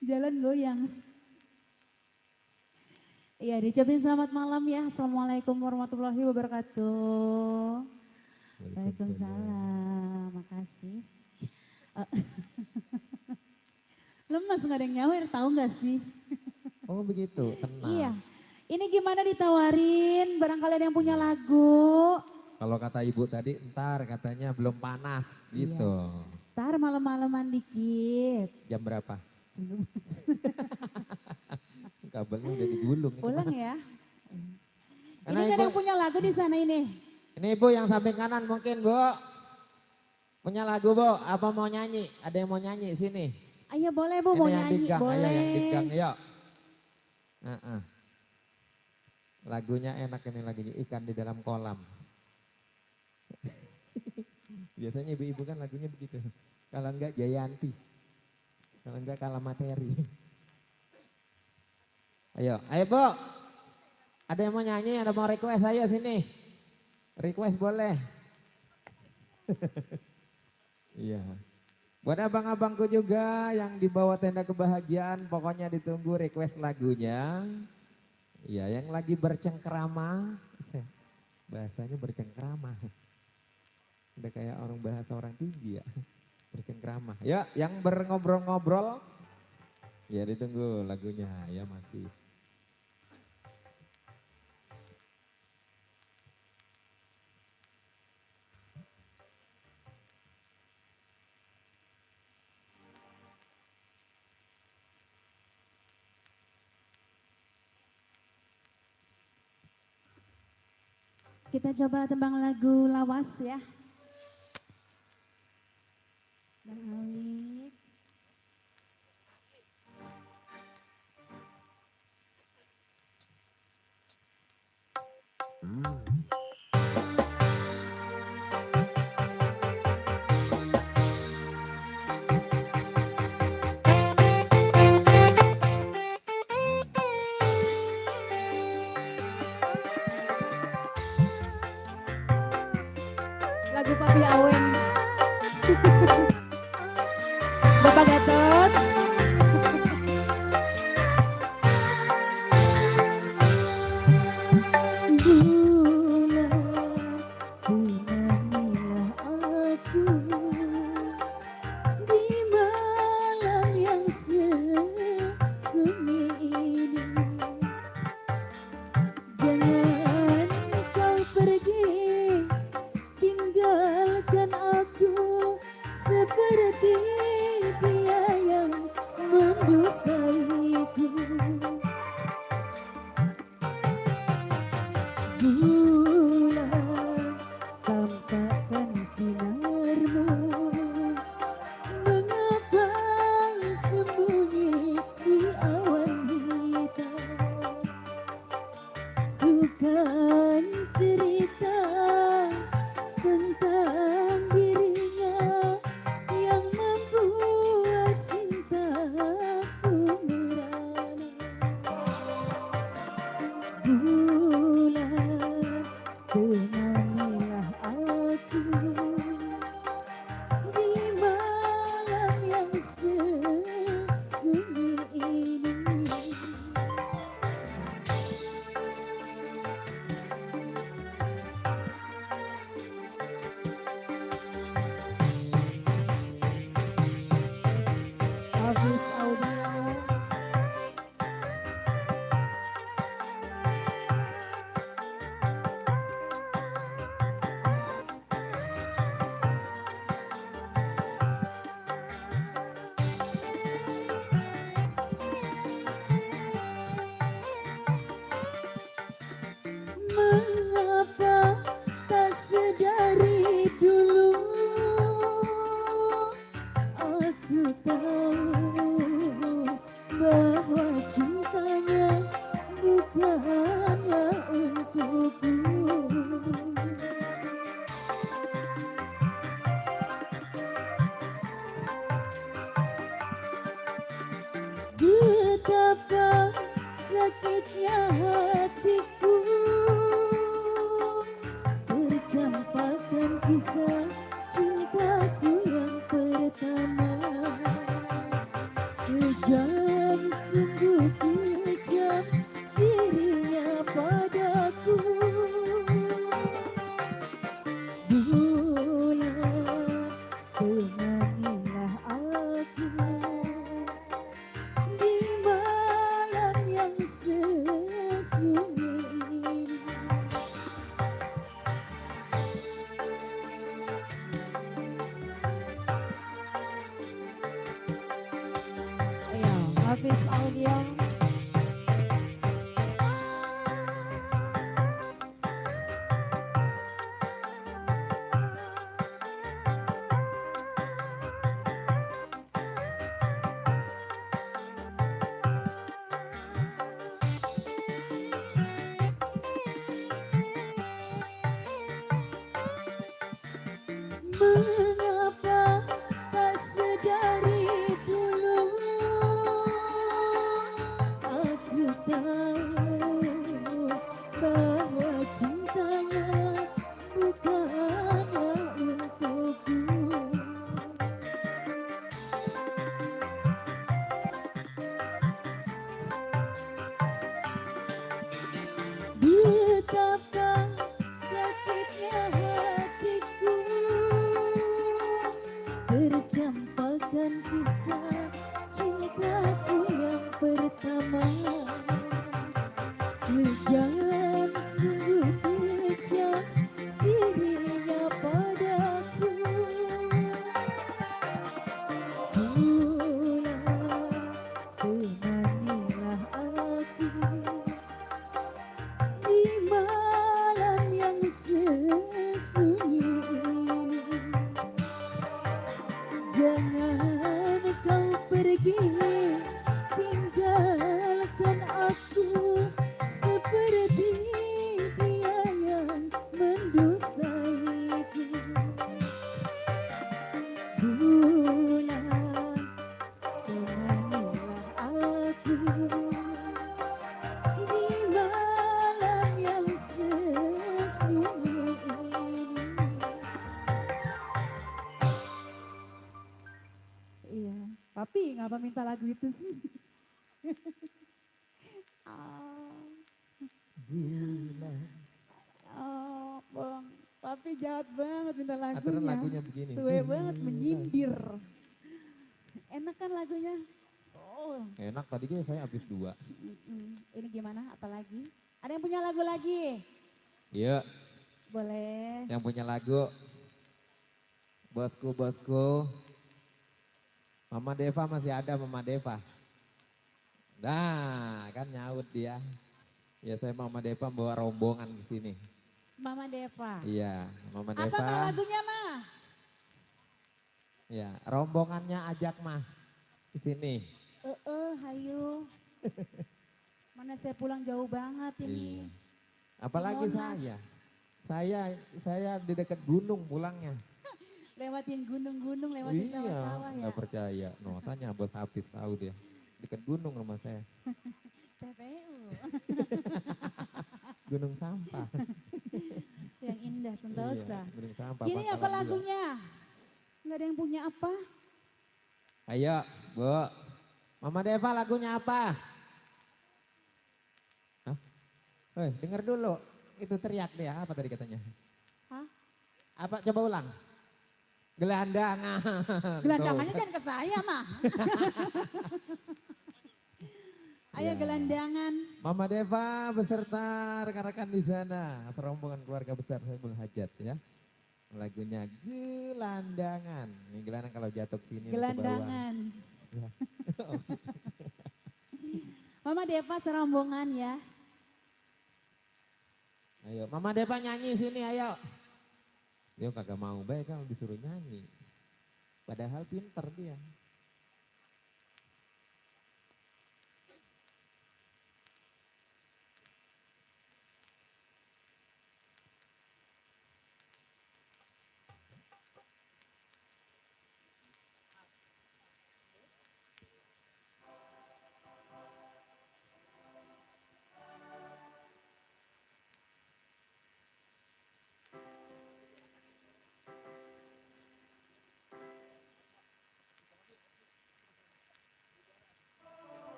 jalan goyang. Iya, diucapin selamat malam ya. Assalamualaikum warahmatullahi wabarakatuh. Waalaikumsalam, makasih. Eh, Lemas nggak ada yang nyawer, tahu nggak sih? Oh begitu, tenang. Iya. Ini gimana ditawarin? Barangkali ada yang punya lagu. Kalau kata ibu tadi, ntar katanya belum panas gitu. Ntar malam-malaman dikit. Jam berapa? Jam 12. Kabelnya udah digulung. ini. Pulang ya. Karena Ini kan ibu, yang punya lagu di sana ini. ini ibu yang samping kanan mungkin bu. Punya lagu bu, apa mau nyanyi? Ada yang mau nyanyi sini? Ayo boleh Bu, Ini mau yang nyanyi, digang, boleh. ayo yang digang, yuk. Lagunya enak ini lagunya, ikan di dalam kolam. Biasanya ibu-ibu kan lagunya begitu. Kalau enggak Jayanti, kalau enggak Kala Materi. Ayo Bu. Ada yang mau nyanyi, ada mau request ayo sini. Request boleh. Iya. Buat abang-abangku juga yang di bawah tenda kebahagiaan, pokoknya ditunggu request lagunya. Iya, yang lagi bercengkrama, bahasanya bercengkrama. Udah kayak orang bahasa orang tinggi ya, bercengkrama. Ya, yang berngobrol-ngobrol, ya ditunggu lagunya ya masih. Kita coba tembang lagu Lawas ya. Bang Alif. Lagu Papi Awen. Bapak Gatot. Bulan temanilah aku di malam yang sunyi ini. Jangan kau pergi, tinggalkan aku seperti dia yang mendustaiku. Bulan, tampakkan sinarmu, mengapa sembunyi di awan hitam. Ku kan cerita tentang dirinya yang membuat cintaku merana. Bulan, temanilah aku di malam yang sunyi ini. Hafiz Audio. Mengapa tak sedari dulu aku tahu bahwa cintanya bukanlah untukku. Betapa sakitnya hatiku tercampakkan kisah cintaku yang pertama. Kejam, sungguh kejam dirinya padaku. Hafiz Audio. Mengapa tak sedari dulu aku tahu bahwa cintanya bukanlah untukku. Betapa sakitnya hatiku tercampakkan kisah cintaku yang pertama. Kejam sungguh kejam dirinya padaku. Pulang temanilah aku di malam yang sesunyi ini. Jangan kau pergi tinggalkan aku seperti dia yang mendustaiku. Pulang temanilah aku di malam yang sesunyi ini. Iya, papi ngapa minta lagu itu sih? Bang, papi jahat banget minta lagunya. Aturan lagunya begini. Suwe banget menyindir. Enak kan lagunya? Oh, Enak tadi saya habis 2. ini gimana? Apalagi? Ada yang punya lagu lagi? Iya, Boleh. yang punya lagu. Bosku. Mama Deva masih ada, Mama Deva. Nah, kan nyaut dia. Ya saya Mama Deva bawa rombongan ke sini. Mama Deva. Iya, Mama Apa Deva. mah lagunya mah? Ya, rombongannya ajak mah ke sini. Hayu. Mana saya pulang jauh banget ini. Iya. Apalagi Monas. saya di dekat gunung pulangnya. Lewatin gunung-gunung, lewatin Iya, sawah-sawah ya. nggak percaya. No, tanya Bos Hafiz tahu dia. Dekat gunung rumah saya. TPU. Gunung sampah. Yang indah, Sentosa. Iya, gunung sampah. Ini Pangkalan apa dua. lagunya? Nggak ada yang punya apa? Ayo, Bu. Mama Deva lagunya apa? Hah? Denger dulu. Itu teriak dia. Apa tadi katanya? Hah? Apa? Coba ulang. Gelandangan. Gelandangannya Tuh. jangan ke saya mah. Ayo Ya. gelandangan. Mama Deva beserta rekan-rekan di sana. Serombongan keluarga besar Saiful Hajat ya. Lagunya Gelandangan. Ini gelandang kalau jatuh ke sini. ke bawah. Gelandangan. Ya. Mama Deva serombongan ya. Ayo, Mama Deva nyanyi sini ayo. Dia kagak mau baik kalau disuruh nyanyi. Padahal pinter dia.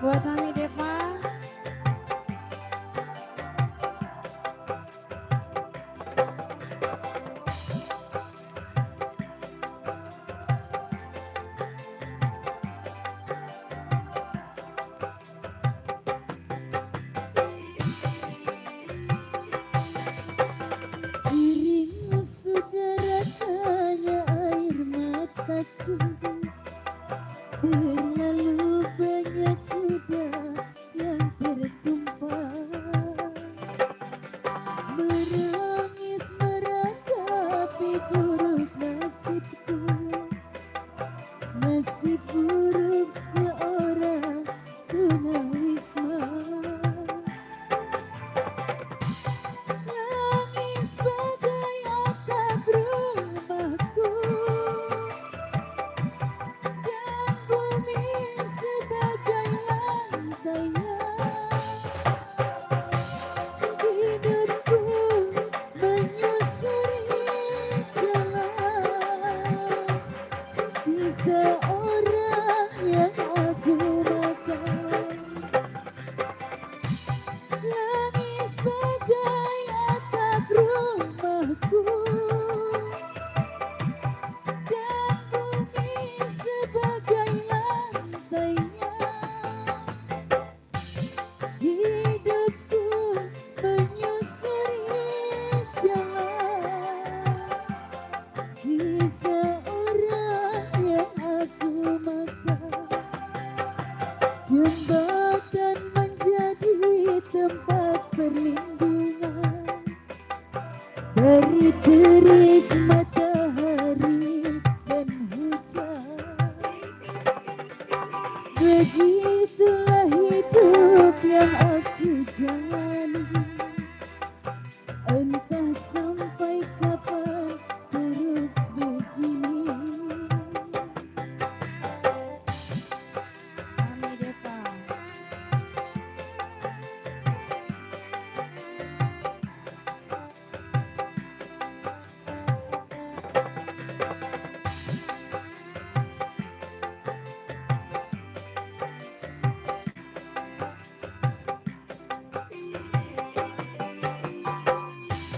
Buat Mami Deva. aku. Terlalu banyak sudah yang tertumpah. Menangis meratapi buruk nasibku. Nasib buruk seorang tunawisma. Langit sebagai atap rumahku dan bumi sebagai lantainya. Hidupku menyusuri jalan sisa orang yang aku makan. Langit sebagai atap rumahku dan bumi sebagai lantainya. Hidupku menyusuri jalan sisa orang yang aku makan. Jembatan menjadi tempat perlindungan dari terik matahari dan hujan. Begitulah hidup yang aku jalani. Entah sampai kapan terus begini. Mami Depa.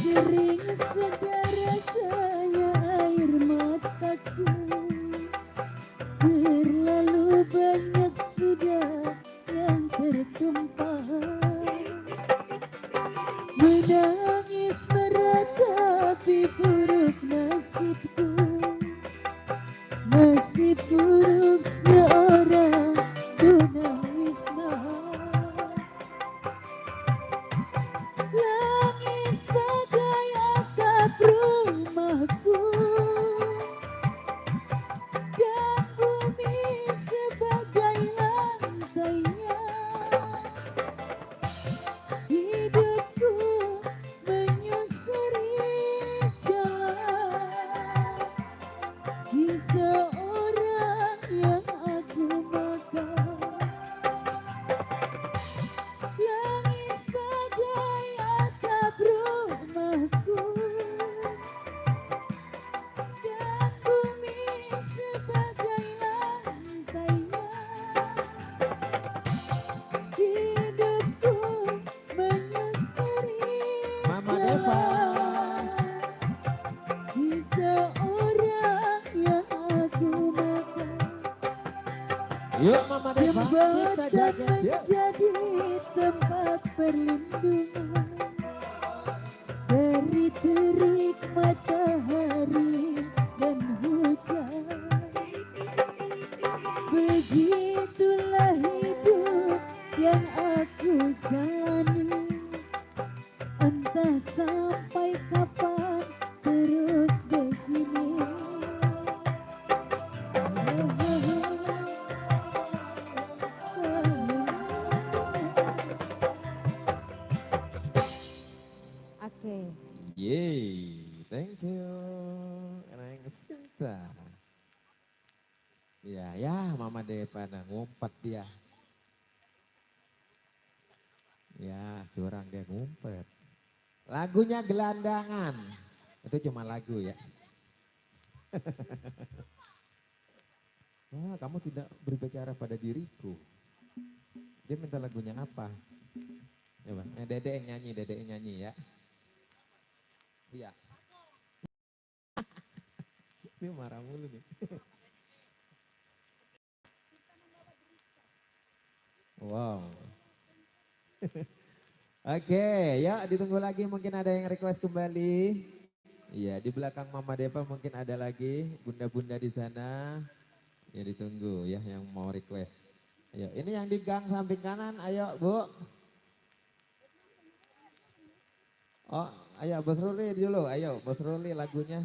Kering sudah rasanya air mataku. Terlalu banyak sudah yang tertumpah. Menangis meratapi buruk nasibku. Nasib buruk seorang tunawisma. Langit sebagai atap rumahku dan bumi sebagai lantainya. Hidupku menyusuri jalan sisa orang yang aku makan. Langit sebagai atap rumahku dan bumi sebagai lantainya. Hidupku menyusuri Mama Deva. jalan sisa orang yang aku makan. Yuk Mama Deva, kita Jembatan joget yuk. menjadi tempat perlindungan dari terik matahari dan hujan. Begitulah hidup yang aku jalani. Entah sampai kapan terus begini. Oke. Yeay, thank you. Neng Sinta. Ya, Mama Depa ngumpet dia. Ya, curang dia ngumpet. Lagunya Gelandangan. Itu cuma lagu ya. Wah, kamu tidak berbicara pada diriku. Dia minta lagunya apa? Coba, Dede yang nyanyi ya. Iya. Dia marah mulu nih. Wow. Oke, ya ditunggu lagi mungkin ada yang request kembali. Iya, di belakang Mama Deva mungkin ada lagi bunda-bunda di sana. Ya ditunggu ya yang mau request. Ayo, ini yang di gang samping kanan, ayo Bu. Oh, ayo Bos Ruli dulu, ayo Bos Ruli lagunya.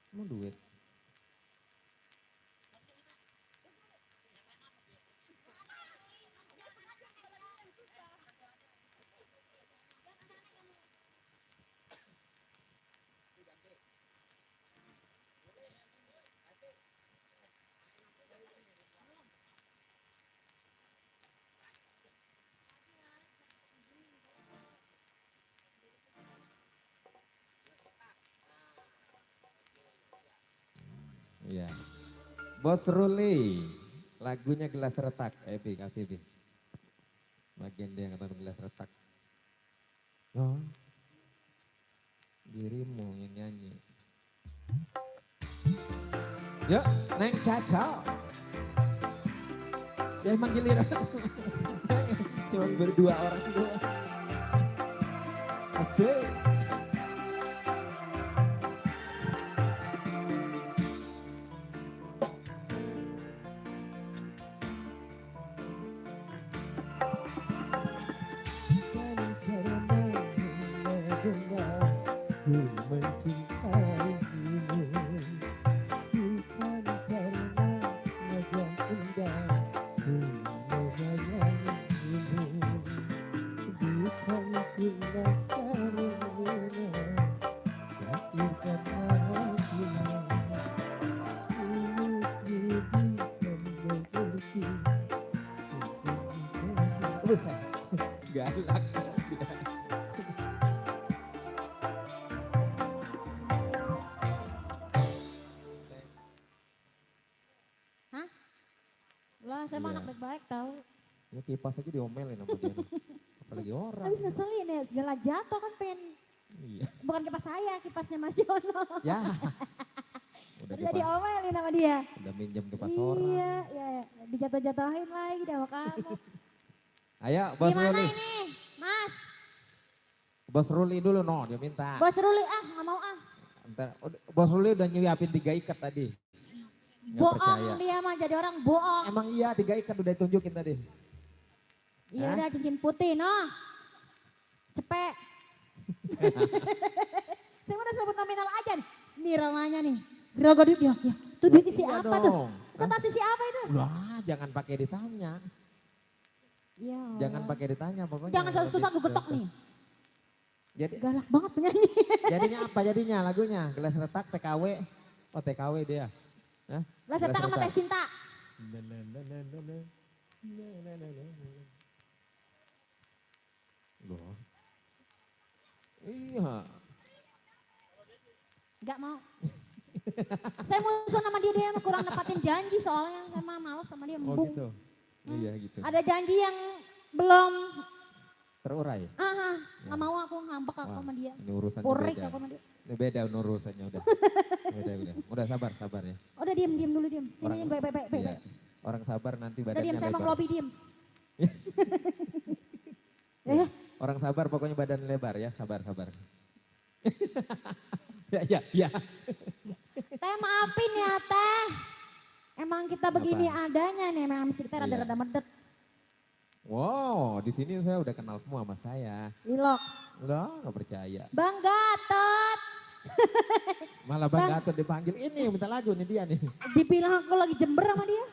Mau duit. Iya. Bos Ruli, lagunya gelas retak. Bi, kasih Bi. Bagian dia yang kata gelas retak. Oh, dirimu yang nyanyi. Yuk, Neng Caca. Ya emang giliran. Cuma berdua orang doang. Asik. Galak. Hah? Lah, saya mah Iya. anak baik-baik tahu. Ya kipas aja diomelin sama dia. Apalagi orang. Habis ngeselin ya, segala jatuh kan pengen. Iya. Bukan kipas saya, kipasnya Mas Yono. Ya. Udah Udah kipas, diomelin sama dia. udah minjem kipas orang. Iya, ya, dijatuh-jatuhin lagi sama kamu. Ayo Bos Gimana Ruli. ini, Mas? Bos Ruli dulu no, dia minta. Bos Ruli, nggak mau ah. Ntar, Bos Ruli udah nyiapin 3 ikat tadi. Nggak percaya. Bohong dia mah jadi orang bohong. Emang iya 3 ikat udah ditunjukin tadi. Iya Hah? udah cincin putih, no. Cepet. Saya udah sebut nominal aja nih. Nih ramanya nih. Berapa duit ya? Ya. Tuh duit isi Iya apa tuh? dong. Itu tas isi apa itu? Wah, jangan pakai ditanya. Ya Jangan Allah. pakai ditanya pokoknya. Jangan susah gue getok nih. Jadi Galak banget penyanyi. jadinya apa jadinya lagunya? Gelas retak TKW. Oh TKW dia. Hah? Lah saya sama Teh Sinta. Loh. Iya. Gak mau. Saya musuh sama dia mah kurang nepatin janji soalnya. Saya mah males sama dia Oh embung. gitu. Iya gitu. Ada janji yang belum, Terurai. gak mau aku ngambek aku Wah, sama dia. ini urusannya Purik beda. aku sama dia. Ini beda urusannya udah. Beda. Udah sabar ya. Udah diem dulu diem. Orang- Sini baik. Iya. Orang sabar nanti Udah badannya diem, saya mau lebar. ngelobi diem. Orang sabar pokoknya badan lebar ya, sabar. Ya. Teh maafin ya teh. Emang kita begini adanya nih, memang mesti kita Iya. rada-rada medet. Wow, di sini saya udah kenal semua sama saya. Lilok. Enggak, nggak percaya. Bang Gatot. Malah Bang Gatot dipanggil, ini yang minta lagu nih dia nih. Dibilang aku lagi Jember sama dia.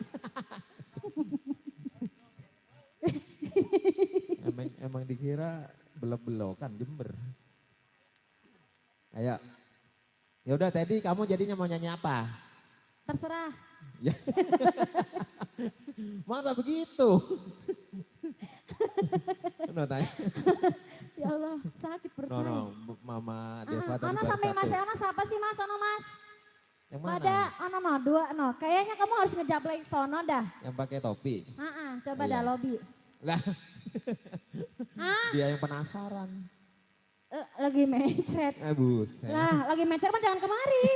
Emang dikira belok-belokan Jember. Ayo. Ya udah tadi kamu jadinya mau nyanyi apa? Terserah. Ya. Masa begitu? No, tanya. Ya Allah, sakit perut saya. No, Mama Deva tadi Ana baru sampai Mas satu. Ana siapa sih Mas? Ana Mas. Yang mana? Ada no, dua no. Kayaknya kamu harus ngejablek sono dah. Yang pakai topi. Coba Iya. dah lobby. Lah, Hah? dia yang penasaran. Lagi mencret. Buset. Lah, lagi mencret mah jangan kemari.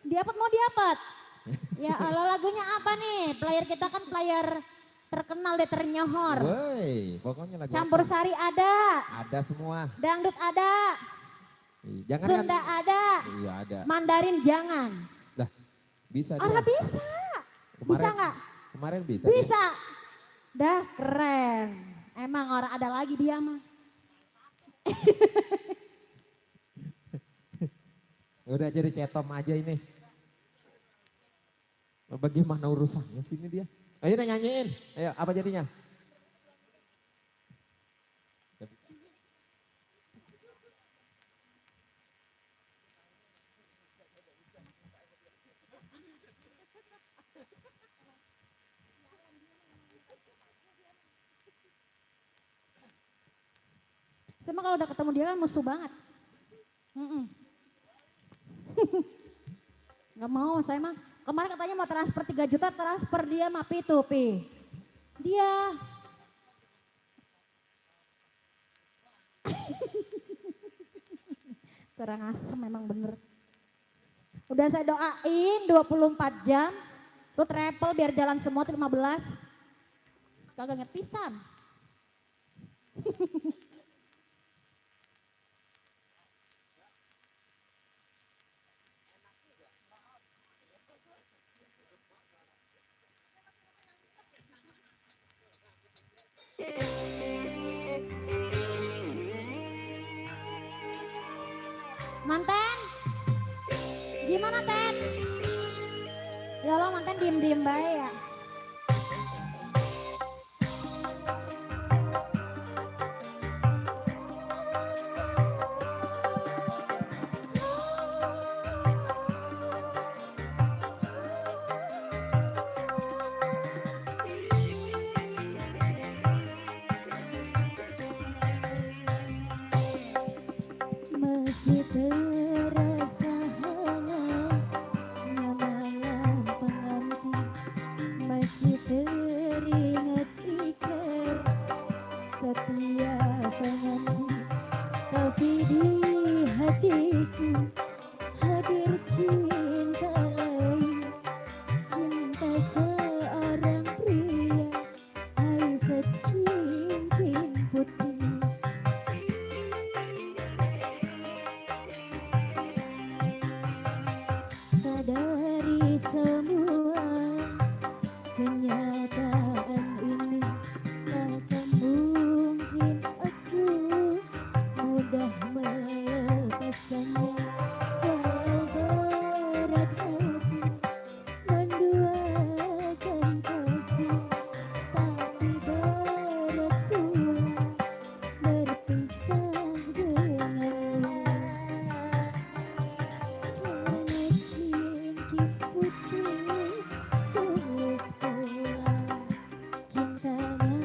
Diapet mau diapet. Ya Allah, lagunya apa nih? Player kita kan player terkenal. terkenal deh ternyohor. Woi, pokoknya lagu Campur apa? sari ada, Ada semua. dangdut ada, Jangan Sunda ada, Iya ada. Mandarin jangan. Lah, bisa dia. Orang bisa. Bisa nggak? Kemarin bisa. Bisa. Dah keren. Emang orang ada lagi dia mah. Udah jadi cetom aja ini. Bagaimana urusannya sini dia? Ayo deh nyanyiin. Ayo, apa jadinya? Sama kalau udah ketemu dia kan musuh banget. Gak mau saya mah. Kemarin katanya mau transfer 3 juta, transfer dia mah P2P. Dia. Kurang asem memang bener. Udah saya doain 24 jam. Tuh travel biar jalan semua tuh 15. Kagak inget pisan. Manten, gimana Ten? Ya Allah manten diem-diem baik ya. Masih terasa hangat malam pengantin, masih teringat ikrar setiap pengantin, tapi di hatiku hadir cinta lain, cinta seorang pria, hai secincin putih. Sadari semua kenyataan ini, takkan mungkin aku mudah melepaskannya. Walau berat hati menduakan kasih, tapi berat pula berpisah denganmu. Karena cincin putih tulus pula cintanya.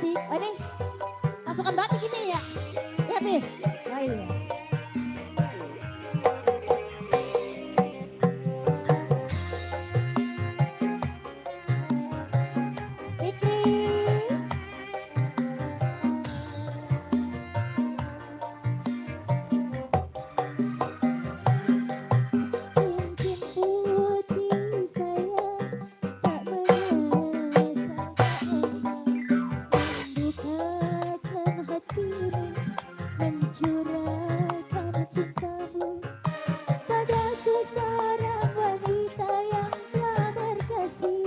batik. Oh ini pasukan batik ini ya. Lihat nih. Oh iya. Fikri. Cincin putih sayang tak mengesahkan membukakan hatimu mencurahkan cintamu padaku seorang wanita yang telah berkasih.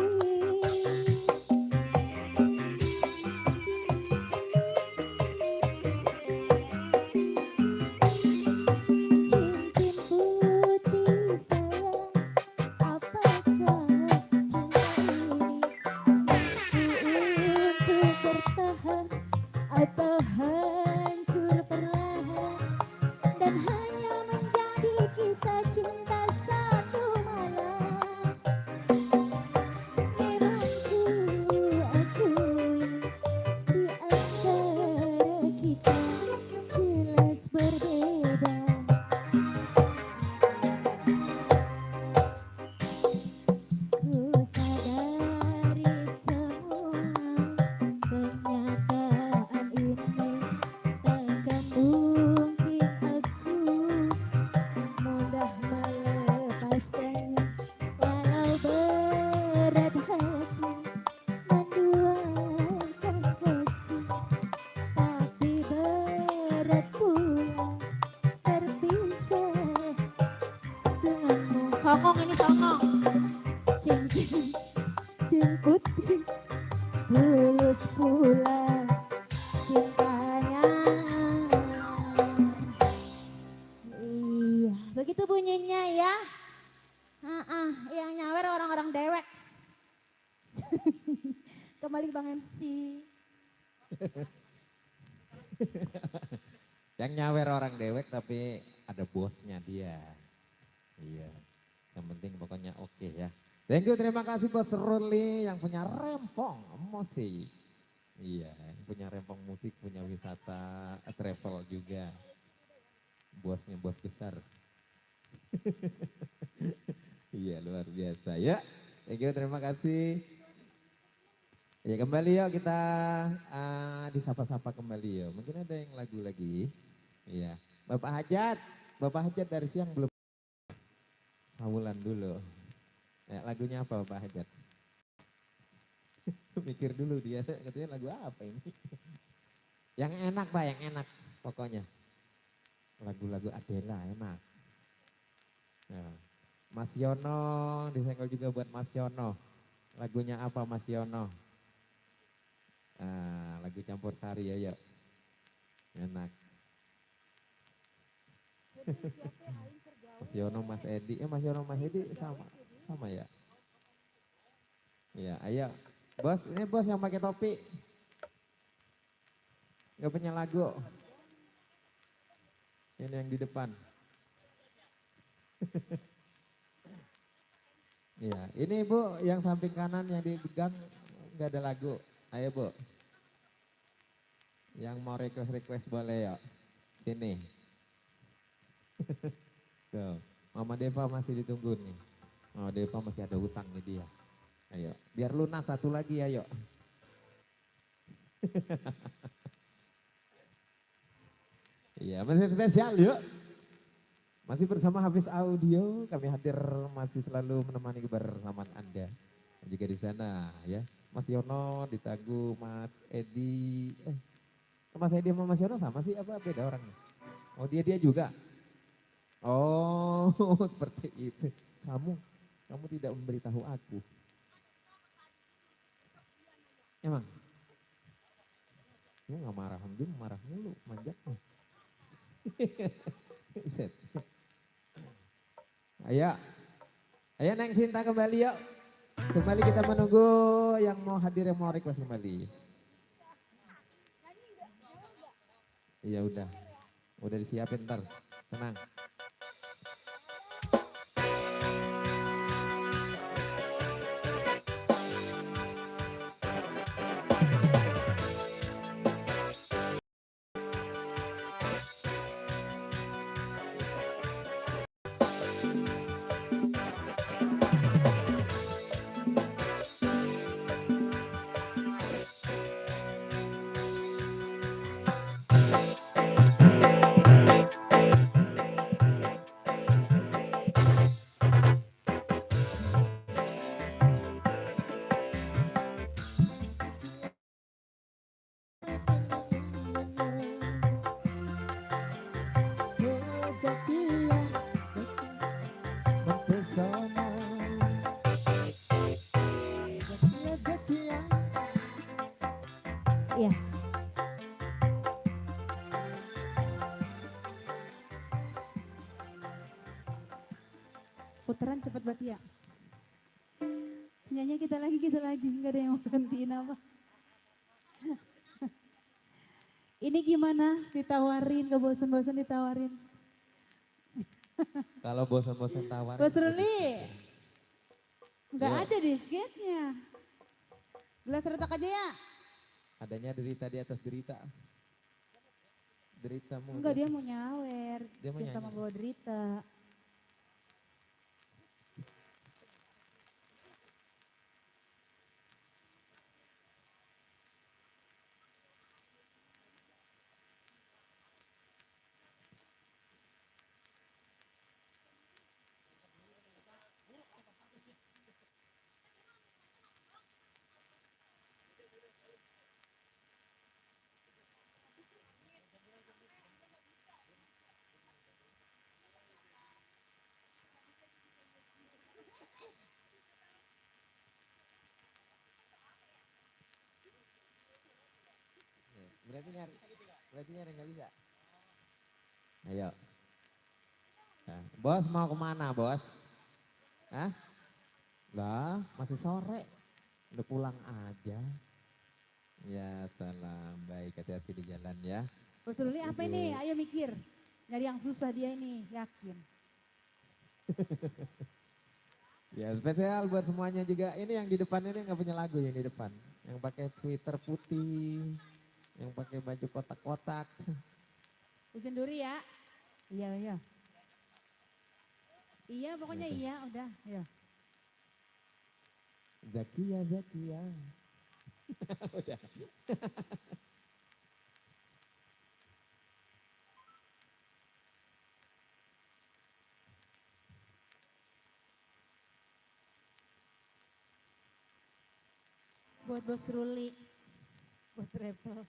Cincin putih sayang, apakah cinta ini mampu untuk bertahan atau hancur perlahan dan hanya menjadi kisah cinta satu malam. Memang aku di antara kita jelas berbeda. Ku sadari semua kenyataan ini takkan mungkin aku mudah melepaskannya walau berat hati menduakan kasih tapi berat pula terpisah denganmu. Songong ini songong. Cincin putih tulus pula cintanya. Iya, begitu bunyinya ya. Yang nyawer orang-orang dewek. Kembali Bang MC. Yang nyawer orang dewek tapi ada bosnya dia. Iya, yang penting pokoknya oke ya. Thank you, terima kasih Bos Ruli yang punya rempong emosi. Iya, yang punya rempong musik, punya wisata travel juga. Bosnya bos besar. Iya, luar biasa ya. Thank you, terima kasih. Ya kembali yuk kita disapa-sapa kembali yuk. Mungkin ada yang lagu lagi. Iya, Bapak Hajat dari siang belum. Hawulan dulu. Ya, lagunya apa Bapak Hajat? Mikir dulu dia, katanya lagu apa ini? Yang enak Pak, yang enak pokoknya. Lagu-lagu Adela enak. Ya. Mas Yono, disenggol juga buat Mas Yono. Lagunya apa Mas Yono? Lagu campur sari ya yuk. Enak. Mas Yono, Mas Edi, Mas Yono, Mas Edi sama ya. Iya, ayo. Bos, ini bos yang pakai topi. Gak punya lagu. Ini yang di depan. Iya, ini Bu yang samping kanan yang dipegang nggak ada lagu. Ayo Bu. Yang mau request boleh ya. Sini. Tuh, Mama Deva masih ditunggu nih. Mama Deva masih ada hutang nih dia. Ayo, biar lunas satu lagi ayo. Iya, masih spesial yuk. Masih bersama Hafiz Audio, kami hadir masih selalu menemani kebersamaan Anda. Dan juga di sana ya, Mas Yono, Ditagu, Mas Edi. Mas Edi sama Mas Yono sama sih apa beda orangnya? Oh dia juga. Oh seperti itu. Kamu tidak memberitahu aku. Emang? Lu gak marah, dia marah mulu, manjat. Buset. Ayo Neng Sinta kembali yuk. Kembali kita menunggu yang mau hadir, yang mau request kembali. Iya udah disiapin ntar, tenang. putaran cepet banget ya. Nyanyi kita lagi, nggak ada yang mau gantiin apa. Ini gimana ditawarin, gak bosan-bosan ditawarin. Kalau bosan-bosan tawarin. Bos Ruli, nggak Iya. ada disketnya. Gelas retak aja ya. Adanya derita di atas derita. Deritamu. Enggak, dia mau nyawer. Dia mau Cinta nyanyi. membawa derita. Berarti nyari nggak bisa. Ayo. Nah, bos mau kemana bos? Hah? Lah masih sore. Udah pulang aja. Ya salam, baik, hati-hati di jalan ya. Bos Ruli apa ini? Ayo mikir. Nyari yang susah dia ini, yakin. Ya spesial buat semuanya juga. Ini yang di depan ini nggak punya lagu yang di depan. Yang pakai sweater putih, yang pakai baju kotak-kotak. Hujan duri ya. Iya, iya. Iya, pokoknya iya, udah. Iya. Zakia, Zakia. Udah. Buat Bos Ruli, Bos Travel.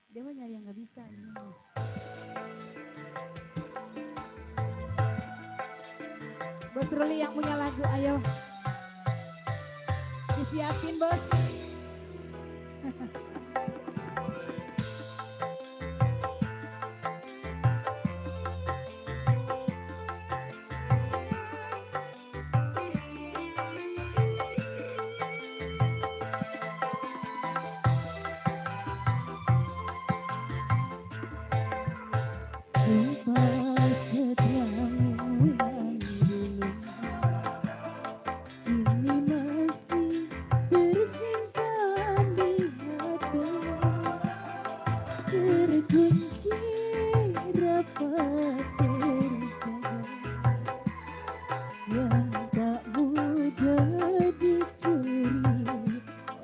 Dia mau nyari yang nggak bisa. Ini. Bos Ruli yang punya lagu, ayo. Disiapin bos. Sumpah setiamu yang dulu kini masih tersimpan di hati, terkunci rapat terjaga, yang tak mudah dicuri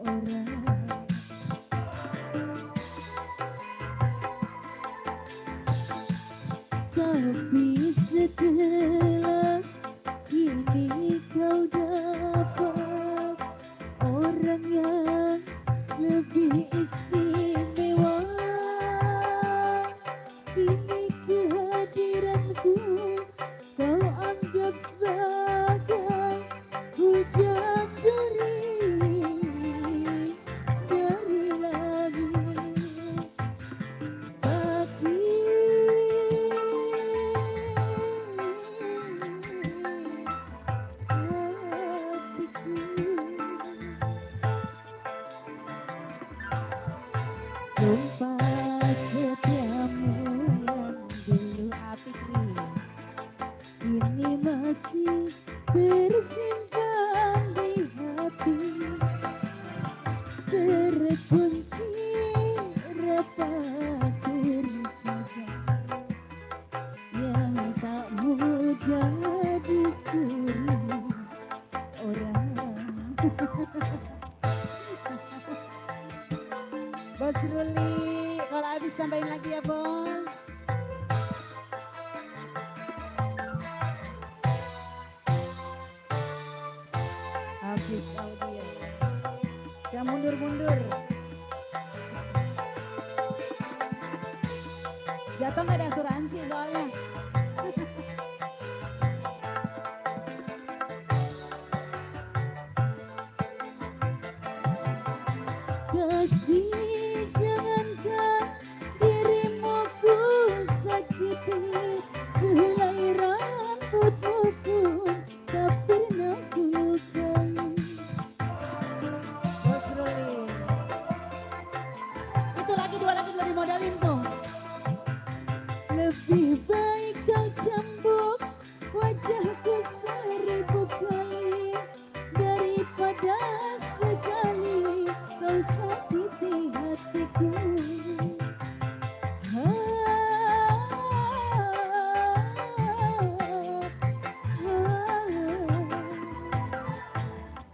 orang. Tapi setelah kini kau dapat orang yang lebih istimewa, kini kehadiranku kau anggap sebagai hujan duri dari langit. Sumpah setiamu yang dulu Apikri ini masih tersimpan di hati, terkunci rapat terjaga, yang tak mudah dicuri orang. Bos Ruli, kalau habis tambahin lagi ya bos. Habis audio. Jangan mundur-mundur. Jatuh nggak ada asuransi soalnya. Kasih jangankan dirimu ku sakiti, modalin tuh. Lebih baik kau cambuk wajahku 1000 kali daripada sekali kau sakiti hatiku.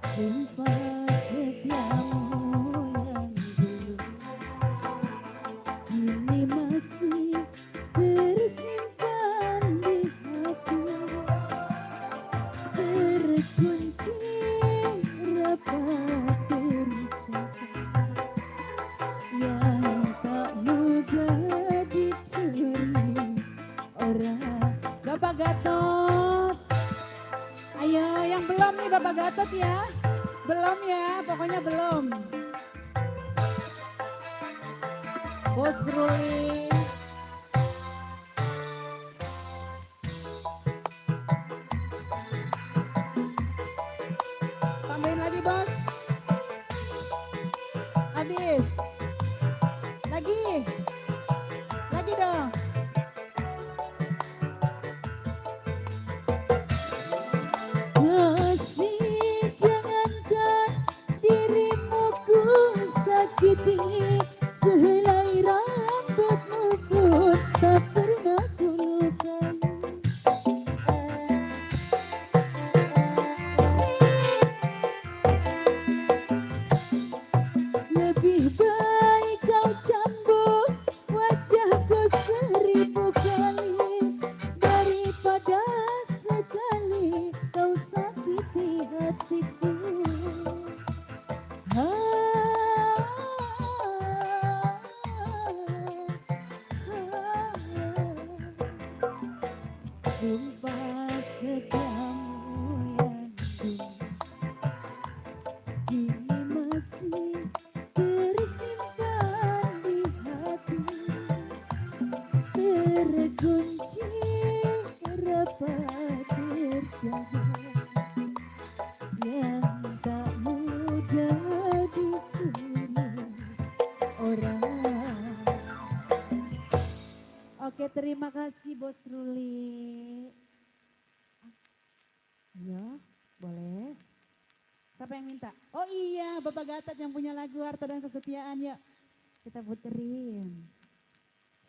Sumpah setiamu yang dulu kini masih tersimpan di hati, terkunci rapat terjaga, yang tak mudah dicuri orang. Bapak Gatot, ayo yang belum nih Bapak Gatot ya. Belum ya, pokoknya belum. Bos Ruli. Tambahin lagi bos. Habis. Lagi. Lagi dong. Kasih jangankan dirimu ku sakiti, sehelai rambutmu pun tak pernah ku lukai. Lebih baik kau cambuk wajahku 1000 kali daripada sekali kau sakiti hatiku. Sumpah setiamu yang dulu kini masih tersimpan di hati, terkunci rapat terjaga, yang tak mudah dicuri orang. Oke, terima kasih Bos Ruli. Ayo, boleh. Siapa yang minta? Oh iya, Bapak Gatot yang punya lagu Harta dan Kesetiaan, yuk. Kita puterin.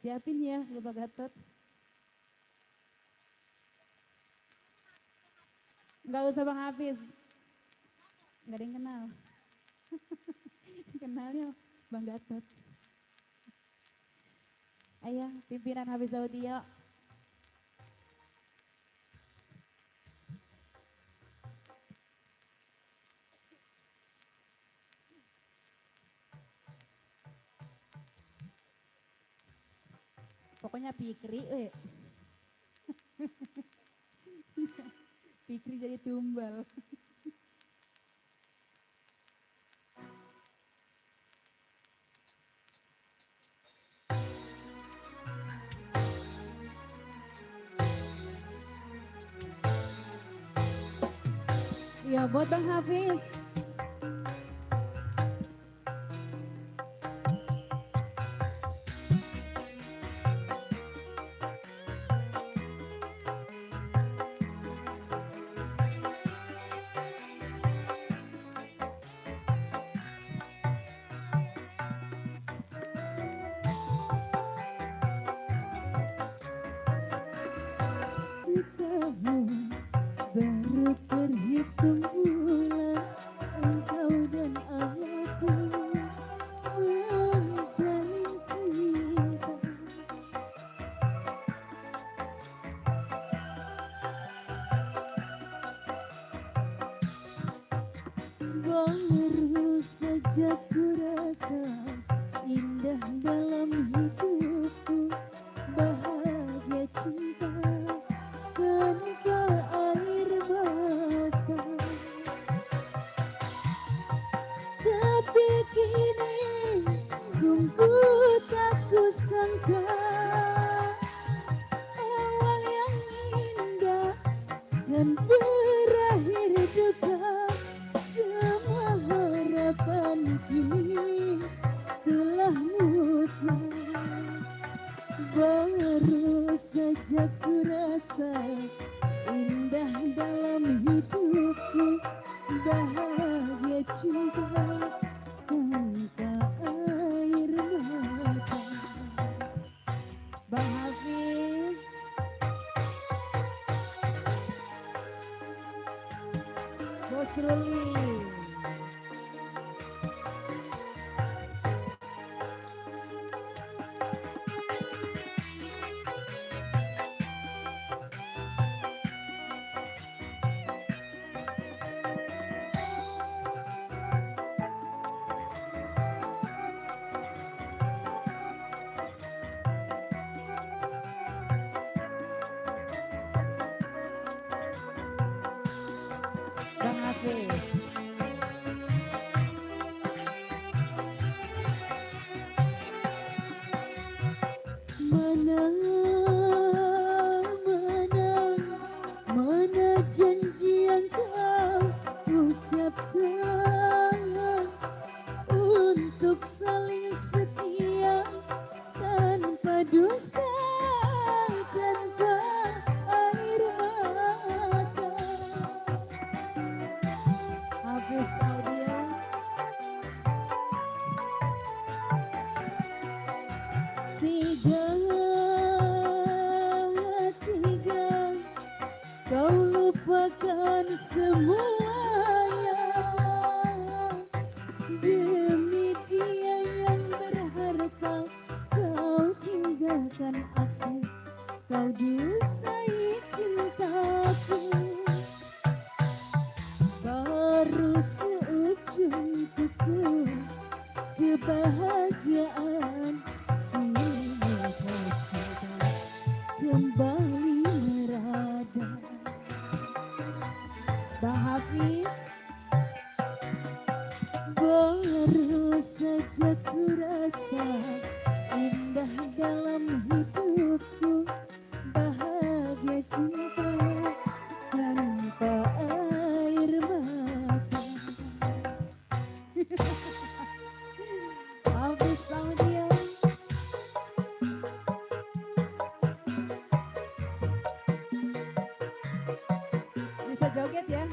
Siapin ya Bapak Gatot. Enggak usah Bang Hafiz. Enggak ada yang kenal. Kenalnya Bang Gatot. Ayo, pimpinan Hafiz Audio. Pokoknya Pikri, Pikri jadi tumbal. Ya buat Bang Hafiz. Baru terhitung bulan engkau dan aku menjalin cinta. Baru saja ku rasa indah dalam hidupku, bahagia cinta tanpa air mata. Tapi kini sungguh tak kusangka, awal yang indah dan berakhir duka. Semua harapan kini telah musnah. rasa indah dalam hidupku, bahagia cinta tanpa air mata. Bang Hafiz, Bos Ruli. Bang Hafiz. Mana, mana janji yang kau ucapkan untuk saling setia tanpa dusta, tanpa air mata. Hafiz Audio. Tiga, kau lupakan semuanya demi dia yang berharta. Kau tinggalkan aku, kau dustai cintaku. Baru seujung kuku kebahagiaan, kini kau cinta kembali merada. Bang Hafiz, baru saja ku rasa indah dalam hidupku, bahagia cinta tanpa air mata. Hafiz Audio. Bisa joget ya.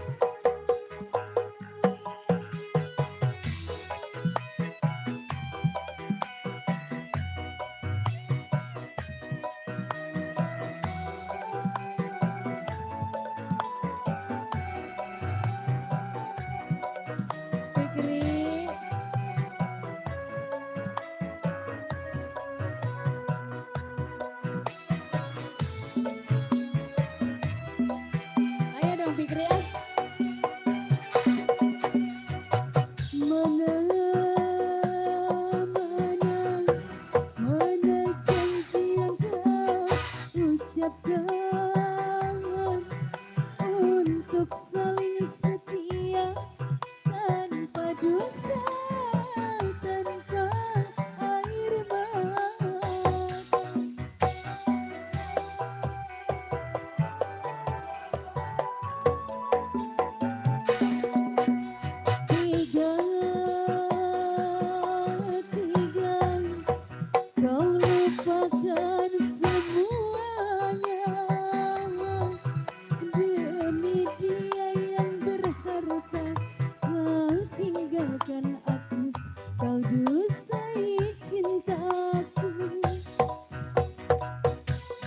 Fikri. Ayo dong Fikri ya. Mana, mana janji yang kau ucapkan untuk saling setia tanpa dusta, tanpa air mata. Tiga, kau lupakan semuanya demi dia yang berharta. Kau tinggalkan aku, kau dustai cintaku.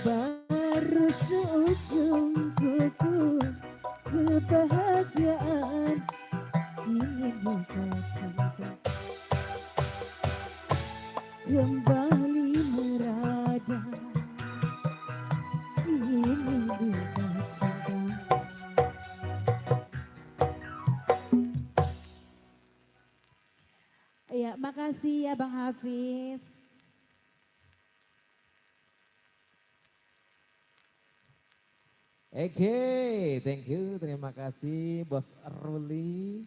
Baru seujung kuku kebahagiaan, kini duka cinta kembali merada. Kini duka cinta. Ya, makasih ya Bang Hafiz. Oke, thank you, terima kasih Bos Ruli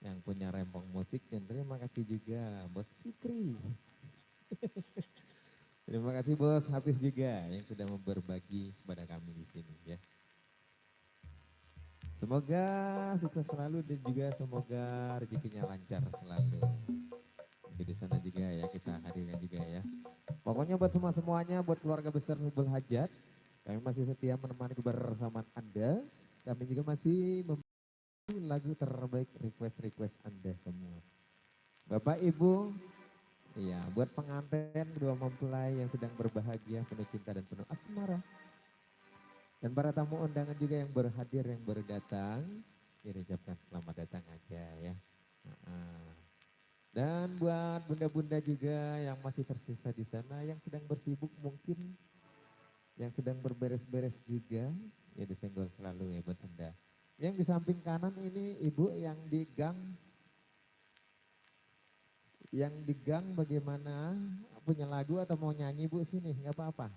yang punya rempong musik, dan terima kasih juga Bos Fikri. Terima kasih Bos Hafiz juga yang sudah berbagi kepada kami di sini ya. Semoga sukses selalu dan juga semoga rezekinya lancar selalu. Jadi di sana juga ya kita hadirkan juga ya. Pokoknya buat semuanya, buat keluarga besar Hubul Hajat, Kami masih setia menemani kebersamaan Anda. Kami juga masih memilih lagu terbaik request-request Anda semua. Bapak Ibu, iya, buat pengantin kedua mempelai yang sedang berbahagia, penuh cinta dan penuh asmara. Dan para tamu undangan juga yang berhadir, yang baru datang, ya ucapkan selamat datang aja ya. Dan buat bunda-bunda juga yang masih tersisa di sana, yang sedang bersibuk mungkin, yang sedang berberes-beres juga, ya disenggol selalu ya buat Anda. Yang di samping kanan ini ibu yang di gang. Yang di gang bagaimana, punya lagu atau mau nyanyi bu sini, nggak apa-apa.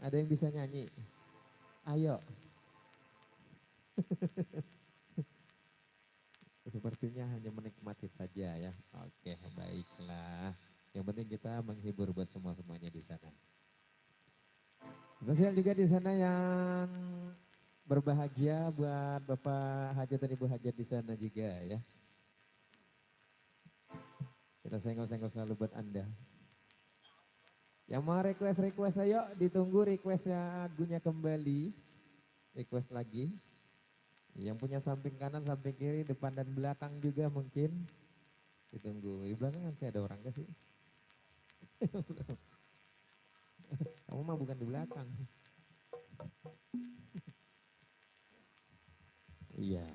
Ada yang bisa nyanyi? Ayo. Sepertinya hanya menikmati saja ya. Oke, baiklah. Yang penting kita menghibur buat semua-semuanya di sana. Spesial juga di sana yang berbahagia buat Bapak Hajat dan Ibu Hajat di sana juga ya. Kita senggol-senggol selalu buat Anda. Yang mau request ayo, ditunggu requestnya lagunya kembali. Request lagi. Yang punya samping kanan, samping kiri, depan dan belakang juga mungkin. Ditunggu. Di belakang kan saya ada orang gak sih? Kamu mah bukan di belakang. Iya.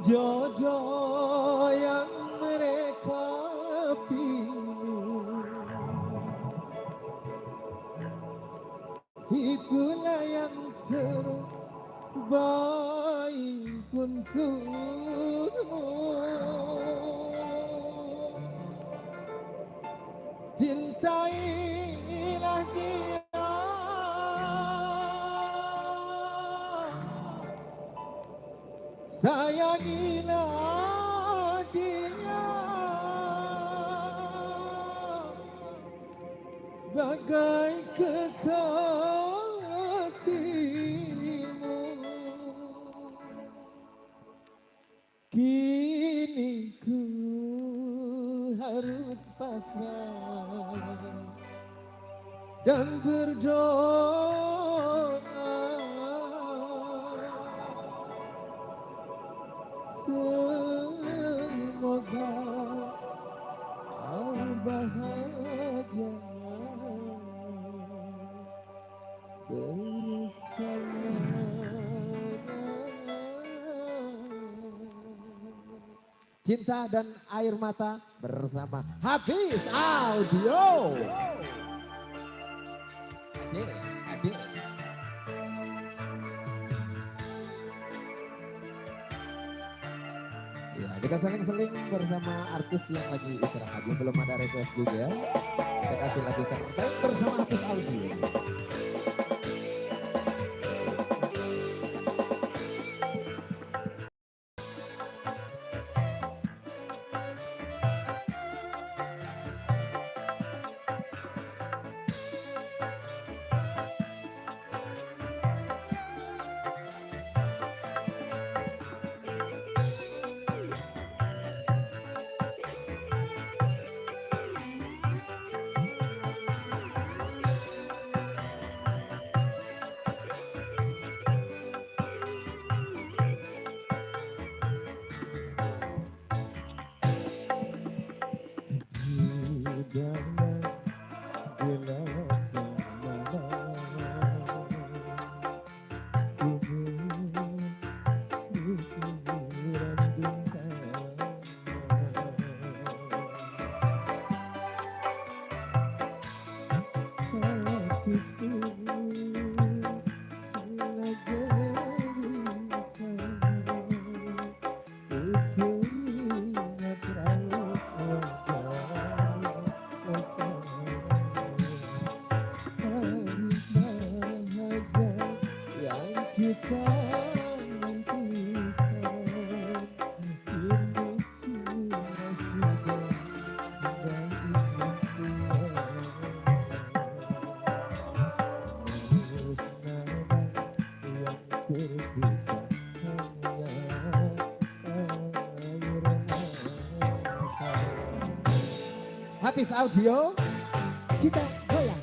Jodoh yang mereka pilih, itulah yang terbaik untukmu. Cintailah dia, sayangilah dia sebagai kekasihmu. Kini ku harus pasrah dan berdoa, semoga kau bahagia bersamanya. Cinta dan air mata bersama Hafiz Audio. Adil. Ya, kita seling-seling bersama artis yang lagi istirahat. Belum ada request juga. Kita kasih lagu terbaik bersama Hafiz Audio. Habis audio, kita goyang.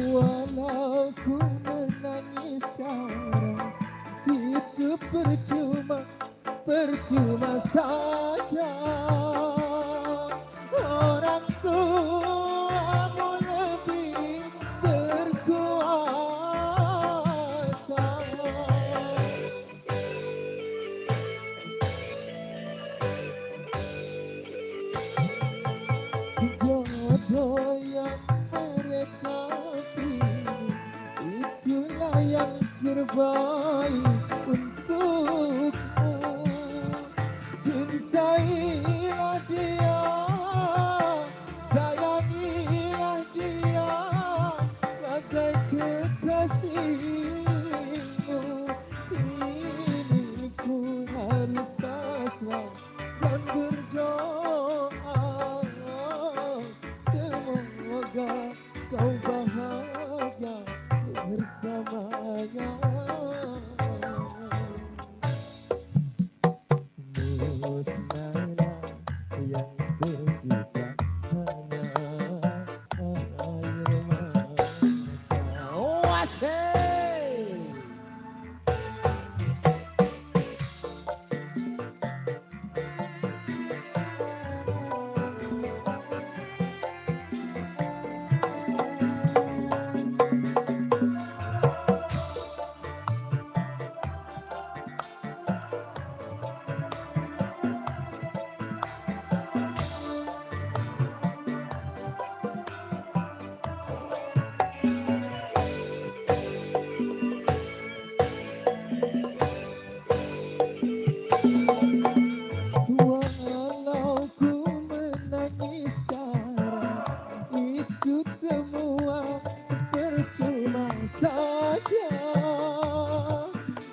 Walau ku menangis sekarang, itu percuma, percuma saja. Orang tuamu lebih berkuasa. Jodoh yang mereka pilih, itulah yang terbaik untukmu. Cintailah dia, sayangilah dia sebagai kekasihmu. Ini ku harus pasrah dan berdoa, semoga kau bahagia bersamanya. Musnahlah yang tersisa hanya air mata. Asik. Walau ku menangis sekarang, itu semua percuma saja.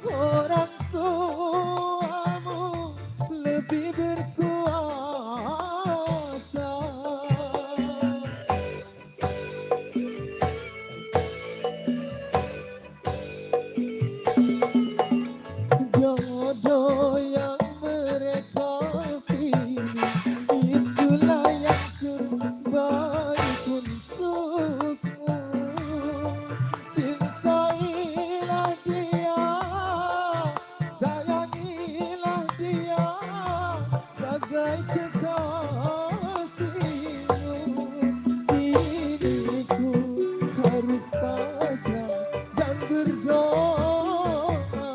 Orang tuamu lebih berkuasa. Jodoh yang mereka pilih, itulah yang terbaik untukmu. Cintailah dia, sayangilah dia bagai kekasihmu. Diriku harus pasrah dan berdoa,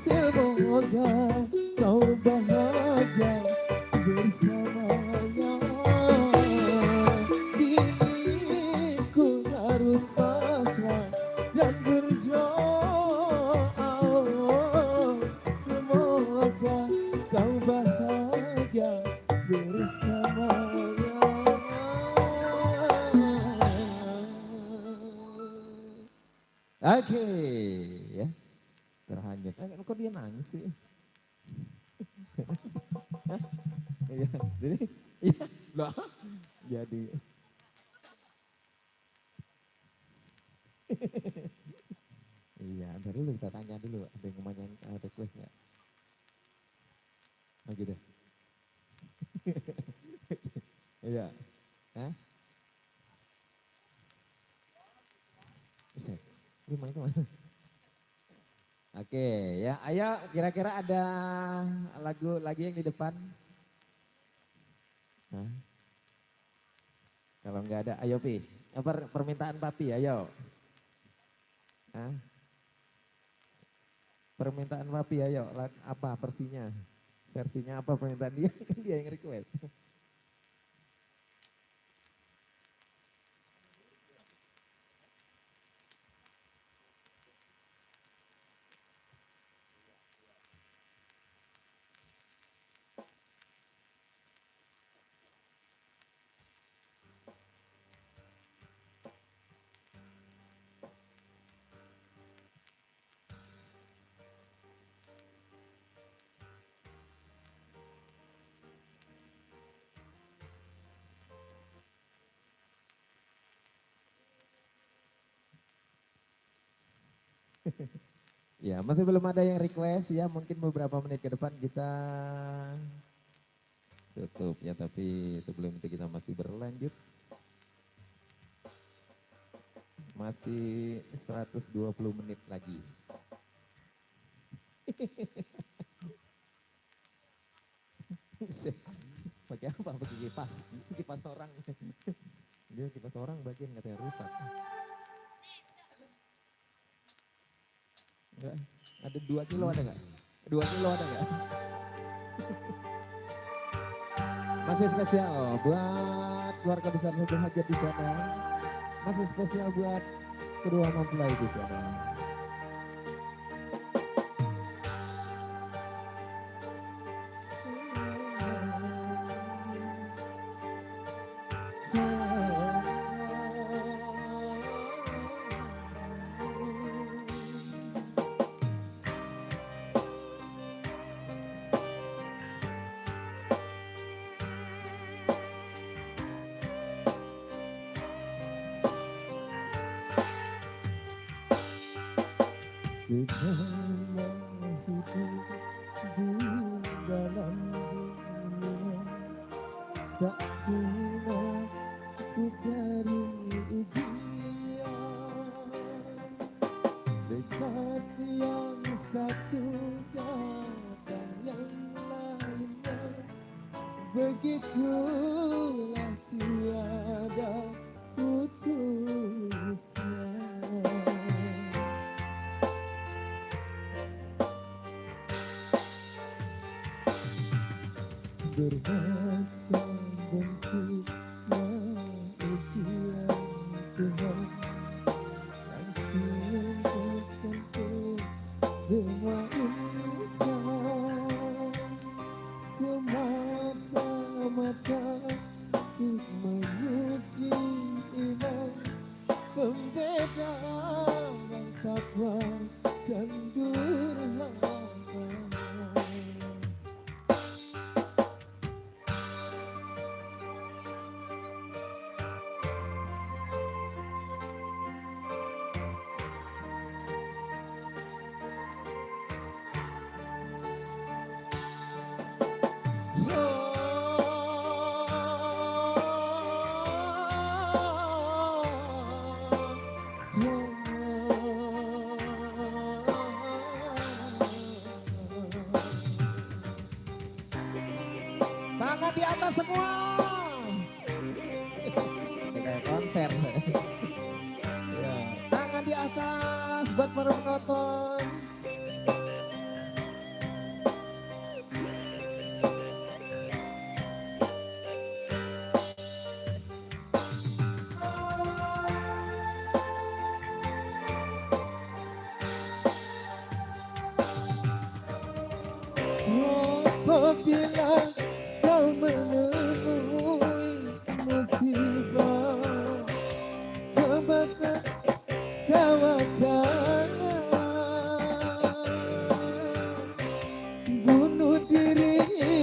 semoga kau bahagia bersamanya. Diriku harus pasrah dan berdoa, semoga kau bahagia bersamanya. Oke, ya. Terhanyut. Kok dia nangis sih? Hah? Iya, jadi, iya, loh. Jadi. Iya, ntar dulu kita tanya dulu, ada yang mau yang request nggak? Oh gitu. Iya. Hah? Buset, gimana itu? Oke, ya ayo kira-kira ada lagu lagi yang di depan? Hah? Kalau nggak ada, ayo Pi. Permintaan Papi, ayo. Hah? Permintaan Papi, ayo. Apa versinya? Versinya apa permintaan dia? Kan dia yang request. Ya, masih belum ada yang request ya, mungkin beberapa menit ke depan kita tutup ya, tapi sebelum itu kita masih berlanjut. Masih 120 menit lagi. Pakai apa? Pakai kipas. Kipas orang. Dia kipas orang bagian katanya rusak. Enggak, ada 2 kilo ada nggak? 2 kilo ada nggak? Masih spesial buat keluarga besar Saiful Hajat di sana. Masih spesial buat kedua mempelai di sana. Selama hidup di dalam dunia, tak pernah ku dari dia. Dekat yang satu dan yang lainnya, begitulah tiada putusnya. Berbaca bentuknya ujian Tuhan yang untuk semua insan, semata-mata untuk menguji iman, pembeda takwa dan durhaka. Tangan di atas semua. Ini kayak konser. Ya. Tangan di atas buat para penonton. Apabila kau menemui musibah, coba tertawakan. Bunuh diri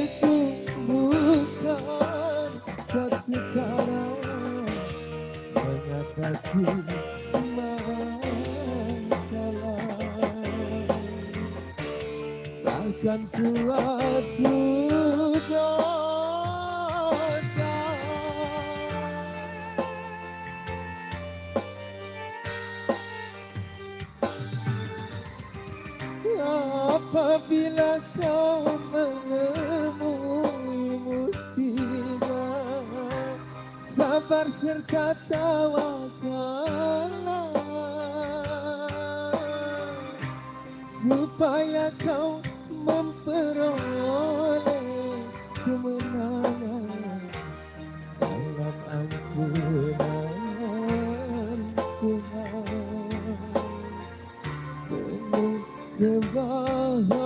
itu bukan satu cara kasih masalah, bahkan suatu dosa. Apabila kau menemui musibah, sabar serta tawakallah, supaya kau memperoleh kemenangan dalam ampunan Tuhan, penuh kebahagiaan.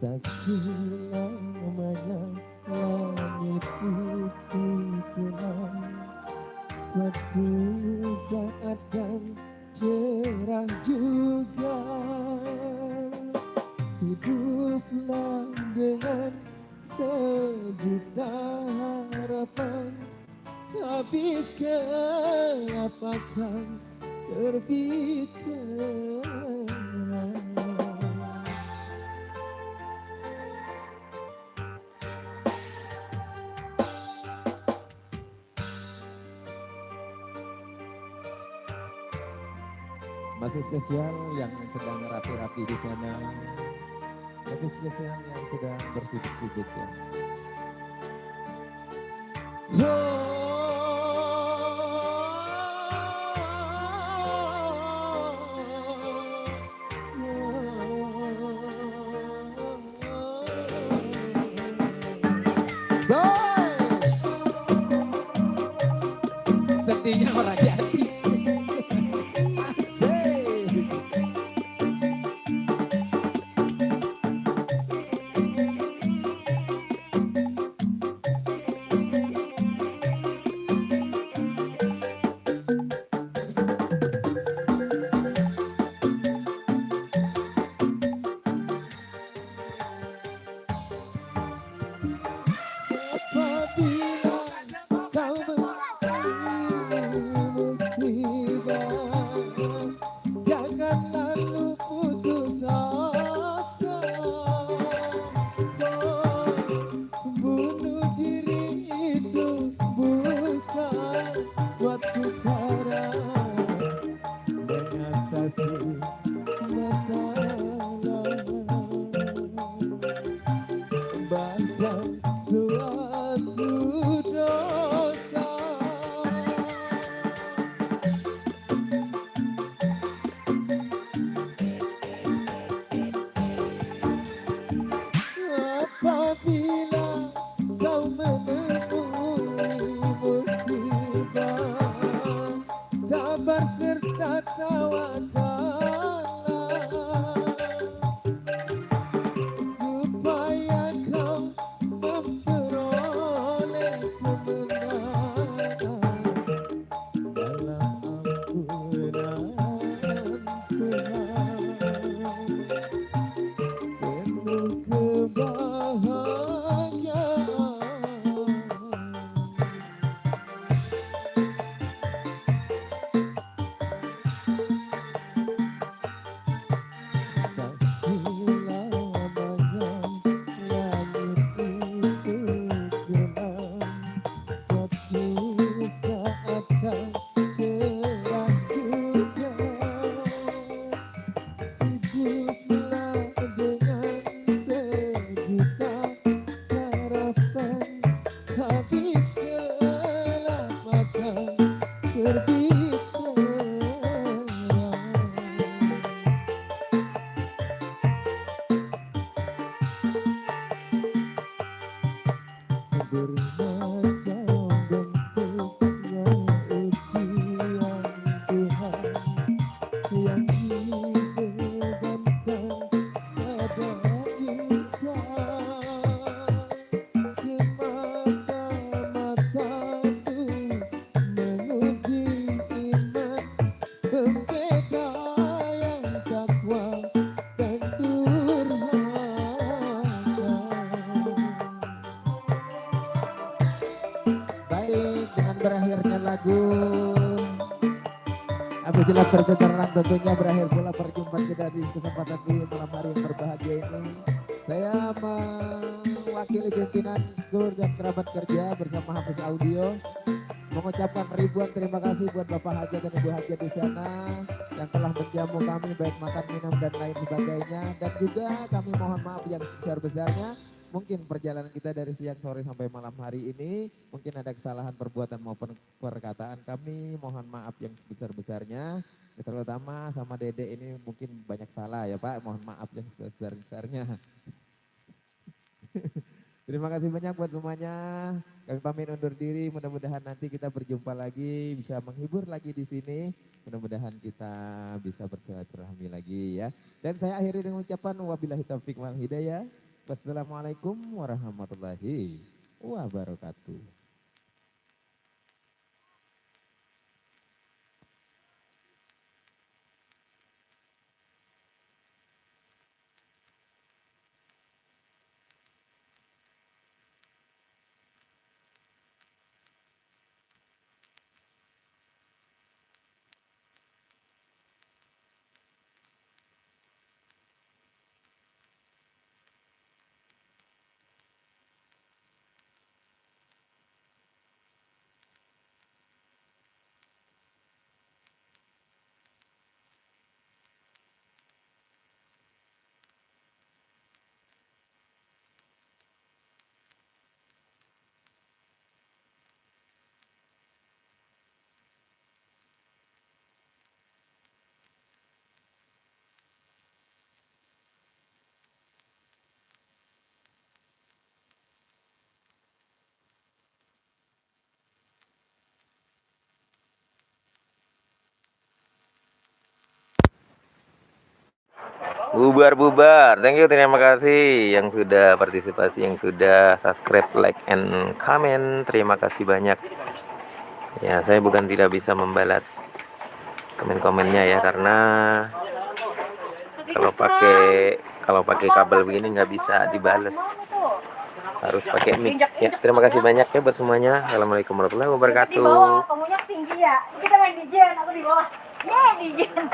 Tak selamanya langit itu gelap, suatu saat kan cerah juga. Hiduplah dengan sejuta harapan, habis kelapakan terbit terang. Masih spesial yang sedang rapi-rapi di sana, masih spesial yang sedang bersibuk-sibuk ya. Sedihnya orang jadi. gelap terbenderang tentunya berakhir pula perjumpaan kita di kesempatan di malam hari yang berbahagia ini. Saya mewakili pimpinan kur dan kerabat kerja bersama Hafiz Audio mengucapkan ribuan terima kasih buat Bapak Hajat dan Ibu Hajat di sana yang telah menjamu kami baik makan minum dan lain sebagainya, dan juga kami mohon maaf yang sebesar-besarnya. Mungkin perjalanan kita dari siang sore sampai malam hari ini mungkin ada kesalahan perbuatan maupun perkataan kami, mohon maaf yang sebesar-besarnya. Terutama sama Dede ini mungkin banyak salah ya Pak, mohon maaf yang sebesar-besarnya. Terima kasih banyak buat semuanya. Kami pamit undur diri, mudah-mudahan nanti kita berjumpa lagi, bisa menghibur lagi di sini. Mudah-mudahan kita bisa bersilaturahmi lagi ya. Dan saya akhiri dengan ucapan wabillahi taufiq wal hidayah. Wassalamualaikum warahmatullahi wabarakatuh. Bubar. Thank you, terima kasih yang sudah partisipasi, yang sudah subscribe, like, and comment. Terima kasih banyak. Ya, saya bukan tidak bisa membalas komen-komennya ya, karena kalau pakai kabel begini nggak bisa dibalas. Harus pakai mic. Ya, terima kasih banyak ya buat semuanya. Assalamualaikum warahmatullahi wabarakatuh. Kamunya tinggi ya. Kita main di jen, aku di bawah. Di jen.